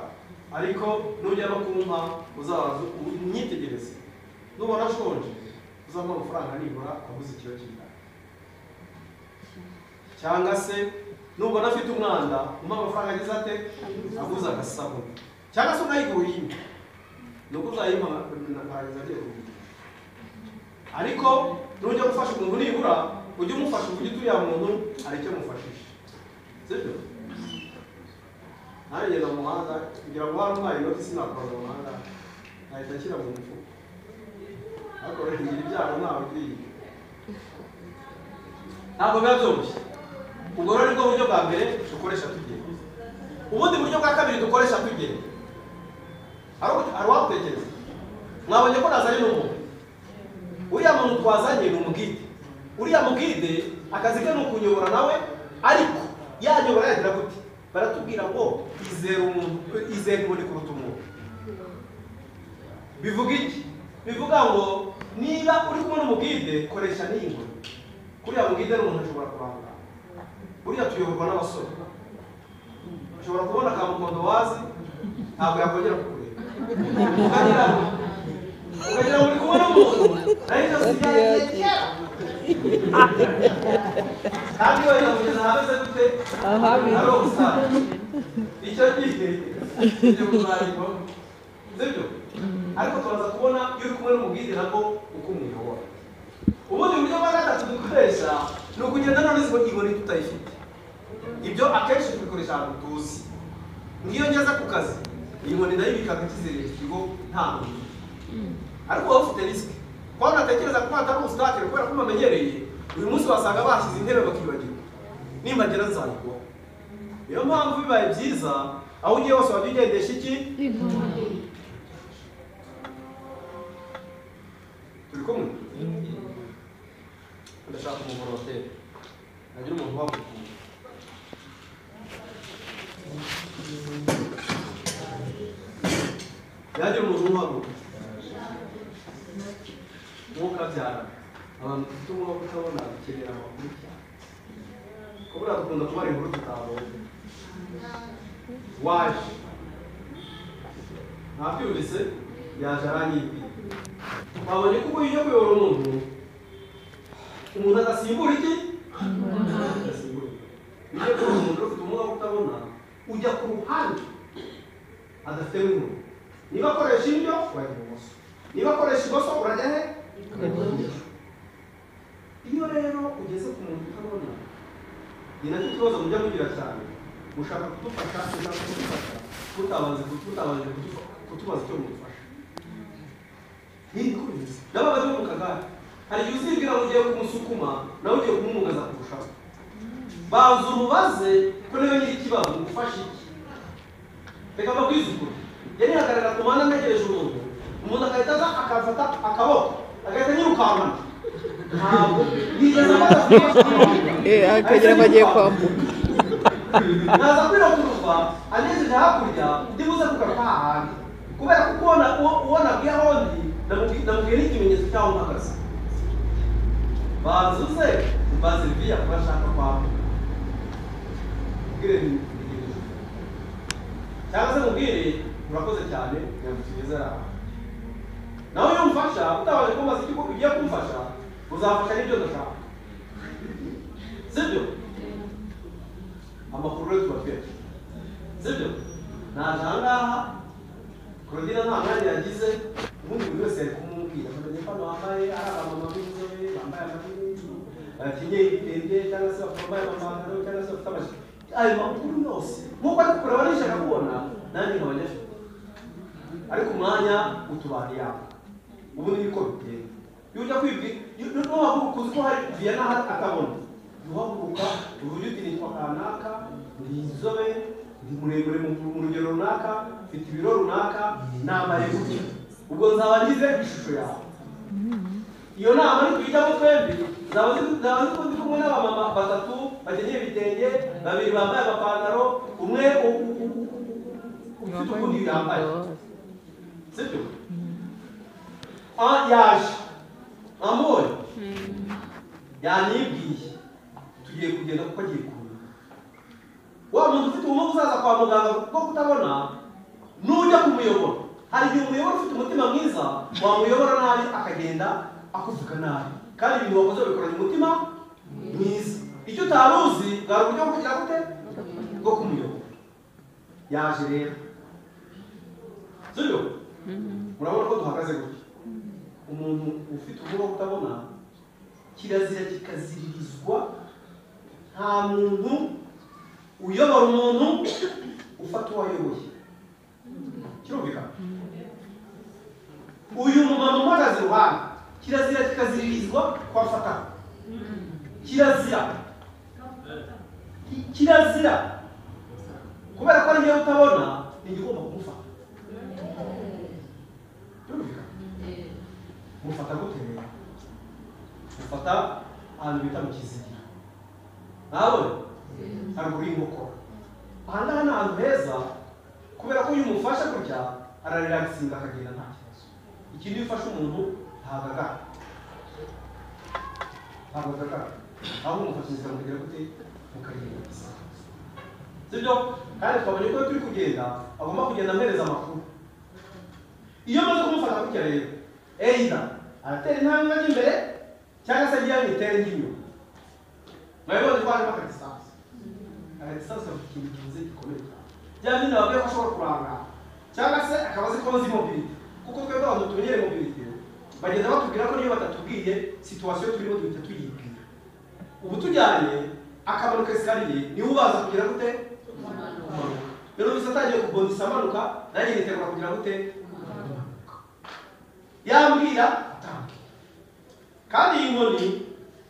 Ariko nujya no kumpa uzabaza unyitegereze. Nubona ashonje uzampa amafaranga nibura aguze ikiro cy'ingano. Cyangwa se nubona afite umwanda umpa amafaranga agize ate aguze agasabuni. Cyangwa se unayigura imwe. Nuko uzayimpa nkagize agiye kugira. Ariko nujya gufasha umuntu nibura ujye umufasha uvuge turiya muntu ari cyo mufashije. Sibyo? Nanjye na muhanda kugira ngo hari umwari no sinakora mu muhanda nahita nshyira mu mufuka. Ariko rero ngira ibyago ntawe ukwiye. Ntabwo biba byoroshye. Ubwo rero nibwo buryo bwa mbere dukoresha tugenda. Ubundi buryo bwa kabiri dukoresha tugenda. Hari wabutekereza. Mwabonye ko nazanye n'umuntu. Uriya muntu twazanye ni umugide. Uriya mugide akazi ke ni ukunyobora nawe ariko yanyobora yagira gute. Baratubwira ngo izere inkoni kuruta umuntu. Bivuga iki? Bivuga ngo niba uri kumwe n'umugide koresha n'iyi nkoni. Kuriya mugide n'umuntu ashobora kurangara. Buriya tuyoborwa n'abasore. Ushobora kubona akamukondo wazi ntabwo yakongera kukureba. Ukagira ngo uri kumwe n'umuntu ariko sigaye kandi we yamugeza hameze gute? Ahabi. Icyo gihe ibyo kuzarimo. Sibyo? Ariko turaza kubona iyo uri kumwe n'umugide nabwo uko umwiyobora. Ubundi buryo bwa gatatu dukoresha ni ukugenda none inkoni tutayifite. ibyo akenshi tubikoresha ahantu tuzi. Ngiyo ngeze ku kazi iyi nkoni ndayibika nk'ikizere kigo nta muntu, ariko wowe ufite risike kuko natekereza ko atari umusitake kubera ko bamenyereye. Uyu munsi wasanga bashyize intebe bakibagirwa, nimbagera nzayigwa. Niyo mpamvu bibaye byiza aho ugiye hose wajya ugendesha iki. Turi kumwe? Ndashaka umuvorotere nagira umuntu wagukunda. Yaje umuntu wagukunda mukabyara abantu dufite umwuka utabona dukenera amakuru cyane, kubera dukunda kubara inkuru tutabonye. Waje ntabyumvise yaje aranyibwira, twabonye kuko iyo kuyobora umuntu agasimbura iki. Iyo kuri umuntu ufite umwuka utabona ujya ku ruhande adafite n'inkuru. Niba akoresha indyo wajya ibumoso, niba akoresha imoso urajya he. Iyo rero ugeze ku muntu utabona, ni nacyo kibazo mujya mugira cyane, mushaka kudufasha tutabanze kutubaza icyo mudufasha. N'ababazi bo mu kagare hari igihe uzibwira ngo ugiye kumusukuma nawe ugiye kumumugaza kurushaho. Banza umubaze ko niba nyiri ikibazo ngufashe iki. Reka mbabwize ukuri, yari hagaragara ku muhanda ntegereje umuntu agahita aza akafata akaboko agahita nyirukankana. Ntabwo yigeze amaze akagira ngo agiye kwambuka. naza kwirokuruva anejeje hakurya ndibuze kugaruka hahandi, kubera ko ubona bwiye aho ndi ndamubwiye n'ikimenyetso cy'aho mpagaze. Bazuze mbaze viya kuba ashaka kwambuka, mubwire cyangwa se mubwire urakoze cyane nyamukigeze araha. Nawe iyo umfasha utabaje kumbaza icyo ugiye kumfasha uzafasha n'ibyo ndashaka, sibyo? Amakuru rero tubafite, sibyo? Naje aha ngaha Claudine nta mwanya yagize, ubundi buri wese yari kumubwira akamenya ko hano wambaye ari abamama b'inzobe bambaye amarinete bakenyeye ibitenge cyangwa se bambaye amapantaro cyangwa se bafite amajipo. Ayo makuru yose nk'uko ari kureba nishaka kubona nanjye nkaba nyafite, ariko umwanya utubariye aho. Ubu ni niko biteye. Iyo ujya kwibwira n'uwavuga uzi ko hari Viana atabona, uhaguruka uvuga uti nitwa kanaka, ndi inzobe, ndi muremure mu rugero runaka, mfite ibiro runaka, nambaye gutya, ubwo nzaba ngize ishusho yawe. Iyo nama ni kuyijyamo twembi, zaba zikundi kumwe n'abamama batatu bakenyeye ibitenge, babiri bambaye amapantaro, umwe ufite ukundi yambaye, sibyo? Yaje amore yanibwiye tugiye kugenda kuko agiye kubona. Wa muntu ufite ubumuga uzaza kwa muganga kuko kutabona nujya kumuyobora, hari igihe umuyobora ufite umutima mwiza wamuyobora nabi akagenda akuvuga nabi, kandi ibintu wakoze bikoranye umutima mwiza. Icyo utari uzi bwari uburyo bwo kugira gute bwo kumuyobora. Yaje rero, sibyo? Murabona ko duhagaze gutya. Umuntu ufite ubumuga kutabona kirazira kikaziririzwa, nta muntu uyobora umuntu ufata uwayoboye. Kirumvikana? Uyu mumama uhagaze iruhande kirazira kikaziririzwa kwa fata. Kirazira kubera ko ari njyewe utabona ni igomba kumufata. Kirumvikana? Mufata gute rero? Mufata ahantu bita mu kizigira, nawe haruguru y'inkokora. Aha ngaha ni ahantu heza kubera ko iyo umufasha gutya ararelaxinga akagenda nta kibazo. Ikindi iyo ufashe umuntu ntagagara, aho umufashiriza mukagera gute mukagenda gusa, sibyo? Kandi twabonye ko turi kugenda agomba kugenda ampereza amakuru. Iyo maze kumufata gutya rero either aratera intambwe ajya imbere cyangwa se agiye amitera inyuma. Mwabibonye ko harimo akadisansi. Akadisansi gafite ikintu kivuze gikomeye cyane. Bya bindi nababwiye ko ashobora kurangara cyangwa se akaba azi ko azi mobility, kuko twebwe abantu tumenyere mobility bagenda batubwira ko niyo batatubwiye situwasiyo turimo duhita tuyibwira. Ubu tujyanye akamanuka esikariye niwe ubaza kugira gute rero bisa atangiye kubondisa amanuka nanjye nitegura kugira gute yambwira atange kandi iyi nkoni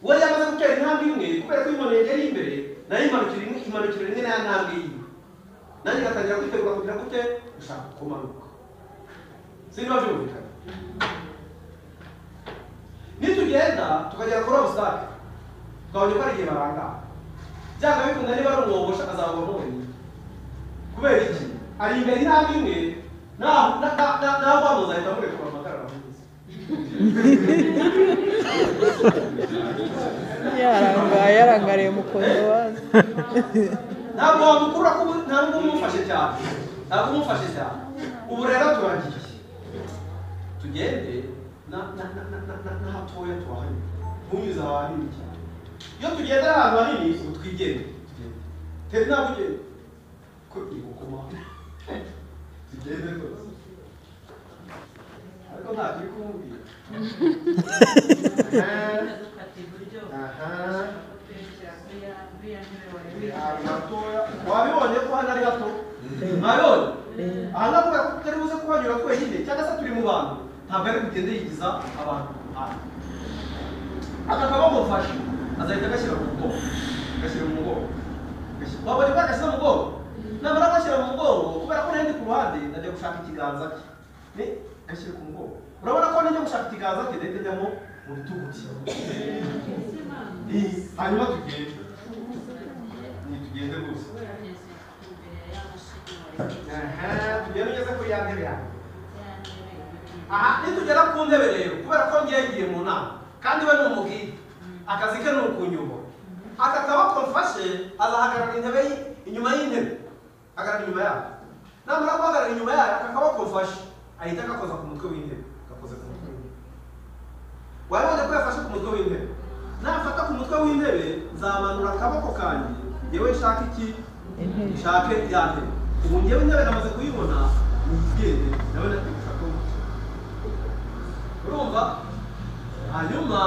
we yamaze gutera intambwe imwe kubera ko inkoni yari imbere nayo imanukira rimwe na ya ntambwe yiwe nanjye ngatangira kwitegura kugira gute gushaka kumanuka sinba byumvikana nitugenda tukagera kuri obstacle tukabonye ko ari igihe barangara byanga bikunda niba ari umwogosha azagwa wenyine kubera iki ari imbere intambwe imwe naho bamuzahita murekura amakara aramugize yarangariye mukondo wazo ntabwo wamukurura ko ntabwo umufashe cyane ubu rero turagiye tugende n'ahatoya tuhahanye ntunyuze ahanini cyane iyo tugendera ahantu hanini ubu twigende teri ntabwo ugende ko igukoma tugende rwose ariko nta turi kumubwira wabibonye ko hano ari hato mwabibonye aha ngaha kubera ko tutari buze kuhanyura twenyine cyangwa se turi mu bantu ntabwo ari bugende yigiza abantu hantu aka kaboko mfashe azahita agashyira mu mugongo wabonye ko agashyira mu mugongo namara agashyira mu mugongo kubera ko nari ku ruhande ndajya gushaka ikiganza cye gashyira ku mugongo urabona ko nijya gushaka ikiganza cye ndahita njyamo mu bitugu bye hanyuma tugende rwose tugende ugeze kuri ya ntebe yawe aha nitugera ku ntebe rero kubera ko ngiye mu nama kandi we ni umubwire akazi ke ni ukunyobora aka kaboko mfashe azahagarara intebe inyuma y'intebe ahagarara inyuma yayo namara guhagarara inyuma yayo aka kaboko mfashe ahita agakoza ku mutwe w'intebe wabibonye ko yafashe ku mutwe w'intebe nafata ku mutwe w'intebe nzamanura akaboko kanjye yewe nshaka iki nshake ya ntebe ubu ngewe intebe namaze kuyibona nigende nawe natigushaka urumva hanyuma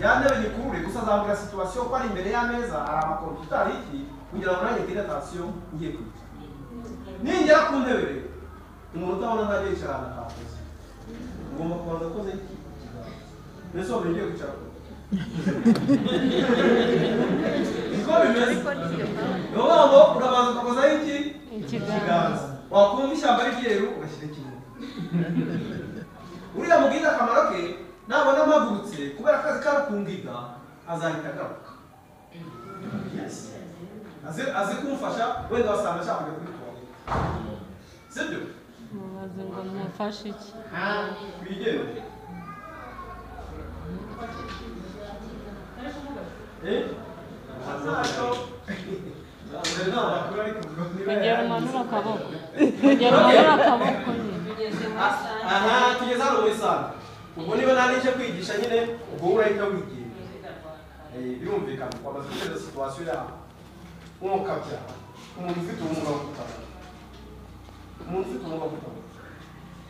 ya ntebe nikurure gusa azambwira situwasiyo ko ari imbere y'ameza hari amakompiyutari iki kugira ngo nanjye ngire atasiyo ngiye kwiga ningera ku ntebe rero umuntu utabona ntajya yicara ahantu atakoze ugomba kubanza akoze iki mbese wabura ngiye kwicara niko bimeze niyo mpamvu urabanza ugakozaho iki ikiganza wakumva ishyamba ari ryeru ugashyira ikintu uriya mubwira akamaro ke nabona mpagurutse kubera akazi kari kungiga azahita agaruka azi kumufasha wenda wasanga ashaka kujya kuri tuwalete sibyo mubaze ngo mufashe iki twigende kugera umanura akaboko kugera umanura akaboko aha tugeze hano muri sale ubwo niba nanije kwigisha nyine ubwo urahita wigira birumvikana twamaze guteza situwasiyo yawe nk'umukabya umuntu ufite ubumuga bwo kutabona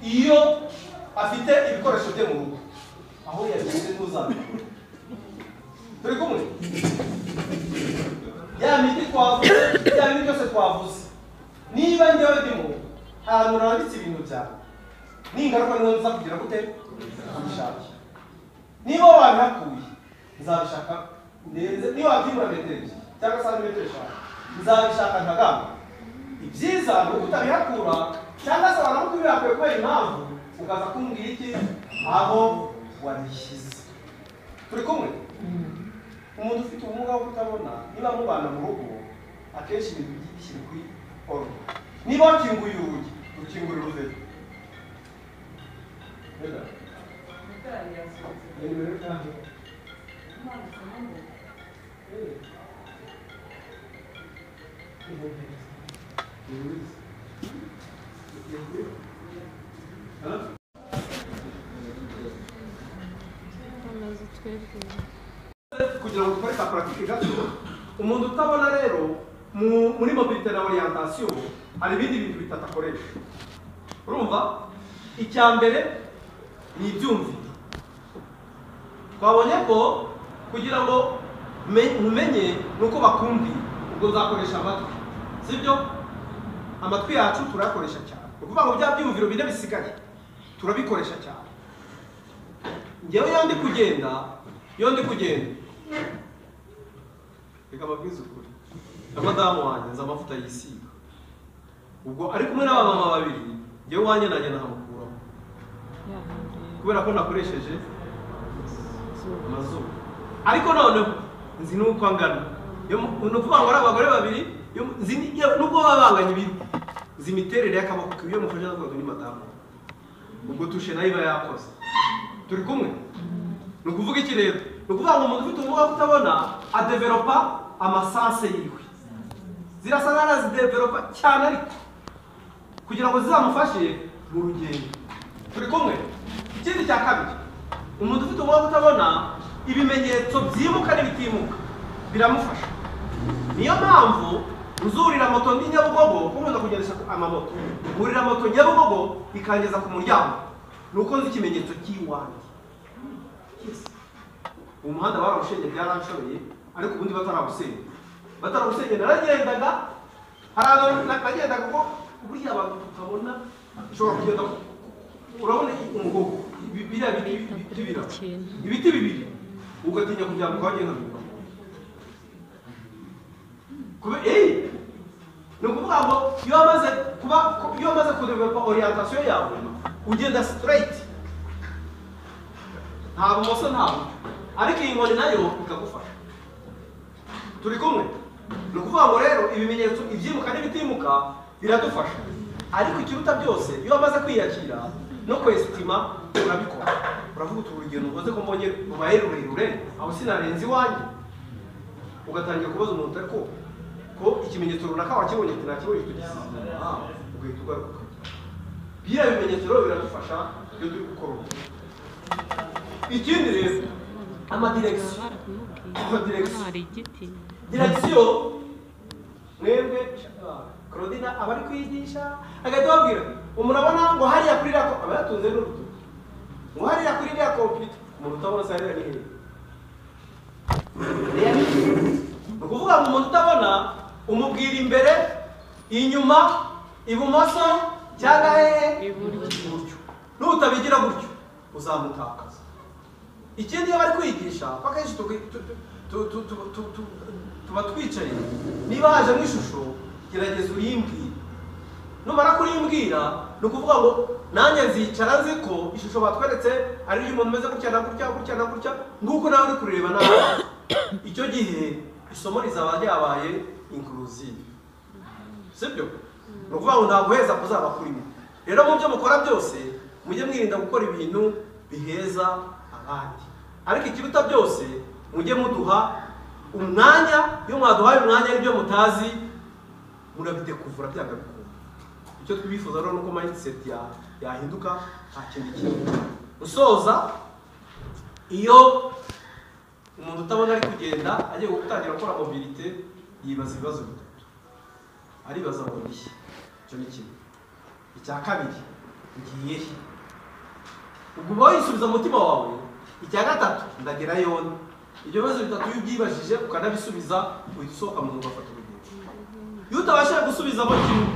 iyo afite ibikoresho bye mu rugo aho yagize ntuzabikora turi kumwe ya miti twavuze ya bintu byose twavuze niba njyewe ndimo ahantu nanditse ibintu byawe n'ingaruka niho nza kugira gute kubishaka niba wabihakuye nzabishaka ndenze niba wabyimura metero ebyiri cyangwa santimetero eshanu nzabishaka ntagamba ibyiza ni uko utabihakura cyangwa se wanamuka ibihakuye kubera impamvu ukaza kumbwira iki aho wabishyize turi kumwe umuntu ufite ubumuga bwo kutabona niba mubana mu rugo akenshi ibintu bishyira kuri oro niba wakinguye urugi ukingura uruvego kugira ngo dukore ka pratique gato umuntu utabona rero muri mobilité na orientation hari ibindi bintu bitatu akoresha urumva icya mbere ni ibyumviro twabonye ko kugira ngo mumenye nuko bakumviye ubwo uzakoresha amatwi sibyo amatwi yacu turakoresha cyane ukuvuga ngo bya byumviro bine bisigaye turabikoresha cyane ngewe iyo ndi kugenda reka mabwiza ukuri na madamu wanjye nza amavuta yisiga ubwo ari kumwe n'abamama babiri ngewe wanjye nanjye nahamukuraho kubera ko nakoresheje amazuru ariko noneho nzi nuko angana ni ukuvuga ngo ari abagore babiri nubwo baba banganya ibiro nzi imiterere y'akaboko iyo mufashe navuga ni madamu ubwo tushe nayo iba yakoze turi kumwe ni ukuvuga iki rero ni ukuvuga ngo umuntu ufite ubumuga bwo kutabona adevelopa amasanse yiwe zirasa n'arazidevelopa cyane ariko kugira ngo zizamufashe mu rugendo turi kumwe ikindi cya kabiri umuntu ufite ubumuga bwo kutabona ibimenyetso byimuka n'ibitimuka biramufasha niyo mpamvu uzurira moto ndi Nyabugogo kumunda kugendesha amamoto urira moto Nyabugogo ikangeza ku muryango nuko nzi ikimenyetso cy'iwanjye umuhanda baramushenge byaranshoboye ariko ubundi batarabusenge naragendaga nagendaga ko buriya abantu tukabona ushobora kugenda urabona umugogo biriya ibiti bibiri ugatinya kugira ngo ukagenda ni ukuvuga ngo iyo wamaze kudevelopa orientation yawe ugenda straight nta bumoso nta buryo ariko iyi nkoni nayo ikagufasha turi kumwe ni ukuvuga ngo rero ibimenyetso ibyimuka n'ibitimuka biradufasha ariko ikiruta byose iyo wamaze kwiyakira no kwesitima urabikora uravuga uti urugendo ukoze ko mbonye rubaye rurerure aho sinarenze iwanjye ugatangira kubaza umuntu ariko ko ikimenyetso runaka wakibonye tunakibonye tugisize ugahita ugaruka biriya bimenyetso rero biradufasha iyo turi gukora ikindi rero amadirekisiyo mwebwe Claudine aba ari kwigisha agahita babwira umuntu abona ngo hariya kuri iriya aba yatunze n'urutoki ngo hariya kuri iriya kompiyuta umuntu utabona se hariya ni hehe ni ukuvuga ngo umuntu utabona umubwira imbere inyuma ibumoso cyangwa hehe iburyo n'utabigira gutyo uzamutakaza ikindi iyo bari kwigisha akenshi tuba twicaye niba haje mu ishusho gerageza urimbwira numara kurimbwira ni ukuvuga ngo nanjye nzicara nzi ko ishusho batweretse ari iy'umuntu umeze gutya na gutya gutya na gutya nguko nawe uri kureba nawe icyo gihe isomo rizaba ryabaye inclusive sibyo ni ukuvuga ngo nta guheza kuzaba kurimo rero mu byo mukora byose mujye mwirinda gukora ibintu biheza abandi ariko ikiruta byose mujye muduha umwanya iyo mwaduhaye umwanya aribyo mutazi murabidekuvura byanga bikunda icyo twifuza rero nuko mindset yahinduka nta kindi kintu usoza iyo umuntu utabona ari kugenda agiye gutangira gukora mobilité yibaza ibibazo bitatu aribaza ngo iki cyo ni kimwe icya kabiri ngiye he ubwo uba wisubiza umutima wawe icya gatatu ndagera yone ibyo bibazo bitatu iyo ubyibajije ukanabisubiza uhita usohoka mu nzu ugafata urugendo iyo utabashije gusubizamo kimwe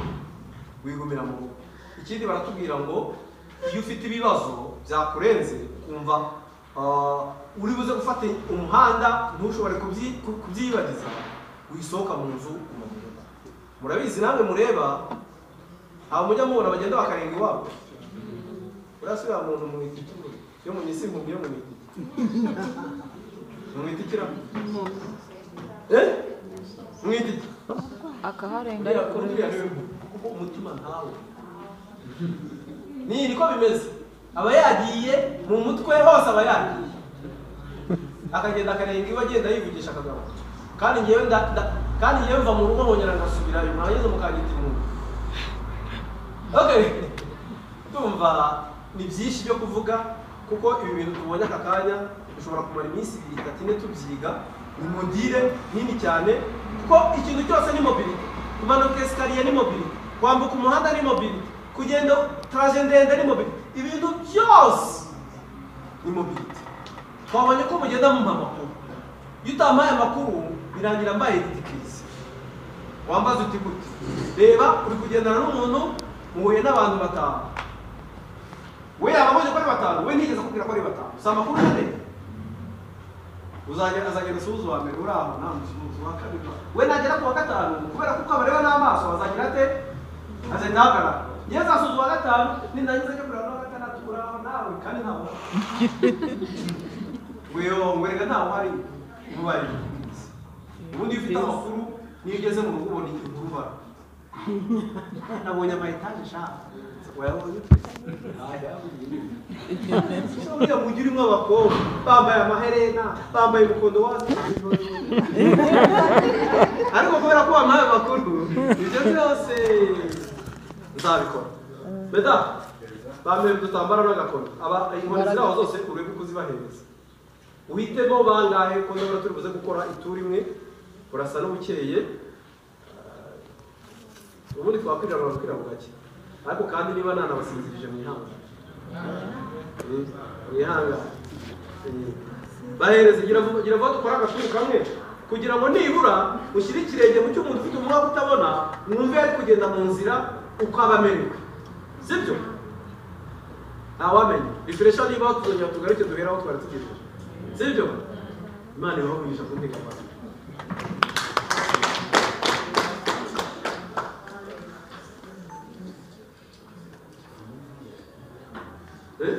wigumira mu rugo ikindi baratubwira ngo iyo ufite ibibazo byakurenze ukumva uri buze gufata umuhanda ntushobore kubyibagiza wisohoka mu nzu umugenda murabizi namwe mureba abo mujya mubona bagenda bakarenga iwabo urasubira muntu mu itiki yo mu misi yo mu itiki mu itiki mu itiki akaharenga kuko umutima ntawe ni niko bimeze aba yagiye mu mutwe hose aba yagiye akagenda akarenga iwe agenda yivugisha akagabo kandi ngewe mva mu rugo nkongera ngasubirayo mwageze mukagita imuntu okay tumva ni byinshi byo kuvuga kuko ibi bintu tubonye aka kanya dushobora kumara iminsi 2-3 tubyiga ni modire nini cyane kuko ikintu cyose ni mobility kumanuka escalier ni mobility kwambuka umuhanda ni mobility kugenda traje ndende ni mobility ibintu byose ni mobility twabonye ko mugenda mu mpamakuru iyo utamaye amakuru birangira mbaye ridikiriza. Wambaza uti gute? Reba uri kugendana n'umuntu muhuye n'abantu batanu, we yababonye ko ari batanu, we ntigeze akubwira ko ari batanu, si amakuru ane. Azagenda asuhuza uwa mbere uri aho, namusuhuza uwa kabiri, we nagera ku wa gatanu kubera ko abareba n'amaso azagira ate? Azahita ahagarara. Yesu asuhuza uwa gatanu, nindangiza ajya kureba n'uwa gatandatu uraho nawe kandi ntawe wereka ntawe uhari umubare. Ubundi iyo ufite amakuru niyo ugeze mu rugo ubona ikintu ubara. Nabonye ama etaje shaka wayabonye uriya mujyi urimo abakobwa bambaye amaherena, bambaye umukondo wazi, ariko kubera ko bamaye amakuru ibyo byose nzabikora. Beda bambaye udutambaro n'agakono, inkoni ziri aho zose urebe uko zibahereza, uhitemo bangahe ko ndabona turi buze gukora ituri imwe, urasa n'ubukeye. Ubundi twakwirira abantu mu gake, ariko kandi niba nanabasinzirije mwihangane bahereze. Gira vuba dukora agashuri kamwe kugira ngo nibura ushyire ikirenge mu cy'umuntu ufite umwaka utabona, mwumve ari kugenda mu nzira uko aba amerewe, sibyo? Ntawamenya bituresha niba tuzongera tugaruke duhera aho twari tugejeje, sibyo? Imana ibahugisha ku ntego yacu. Eh?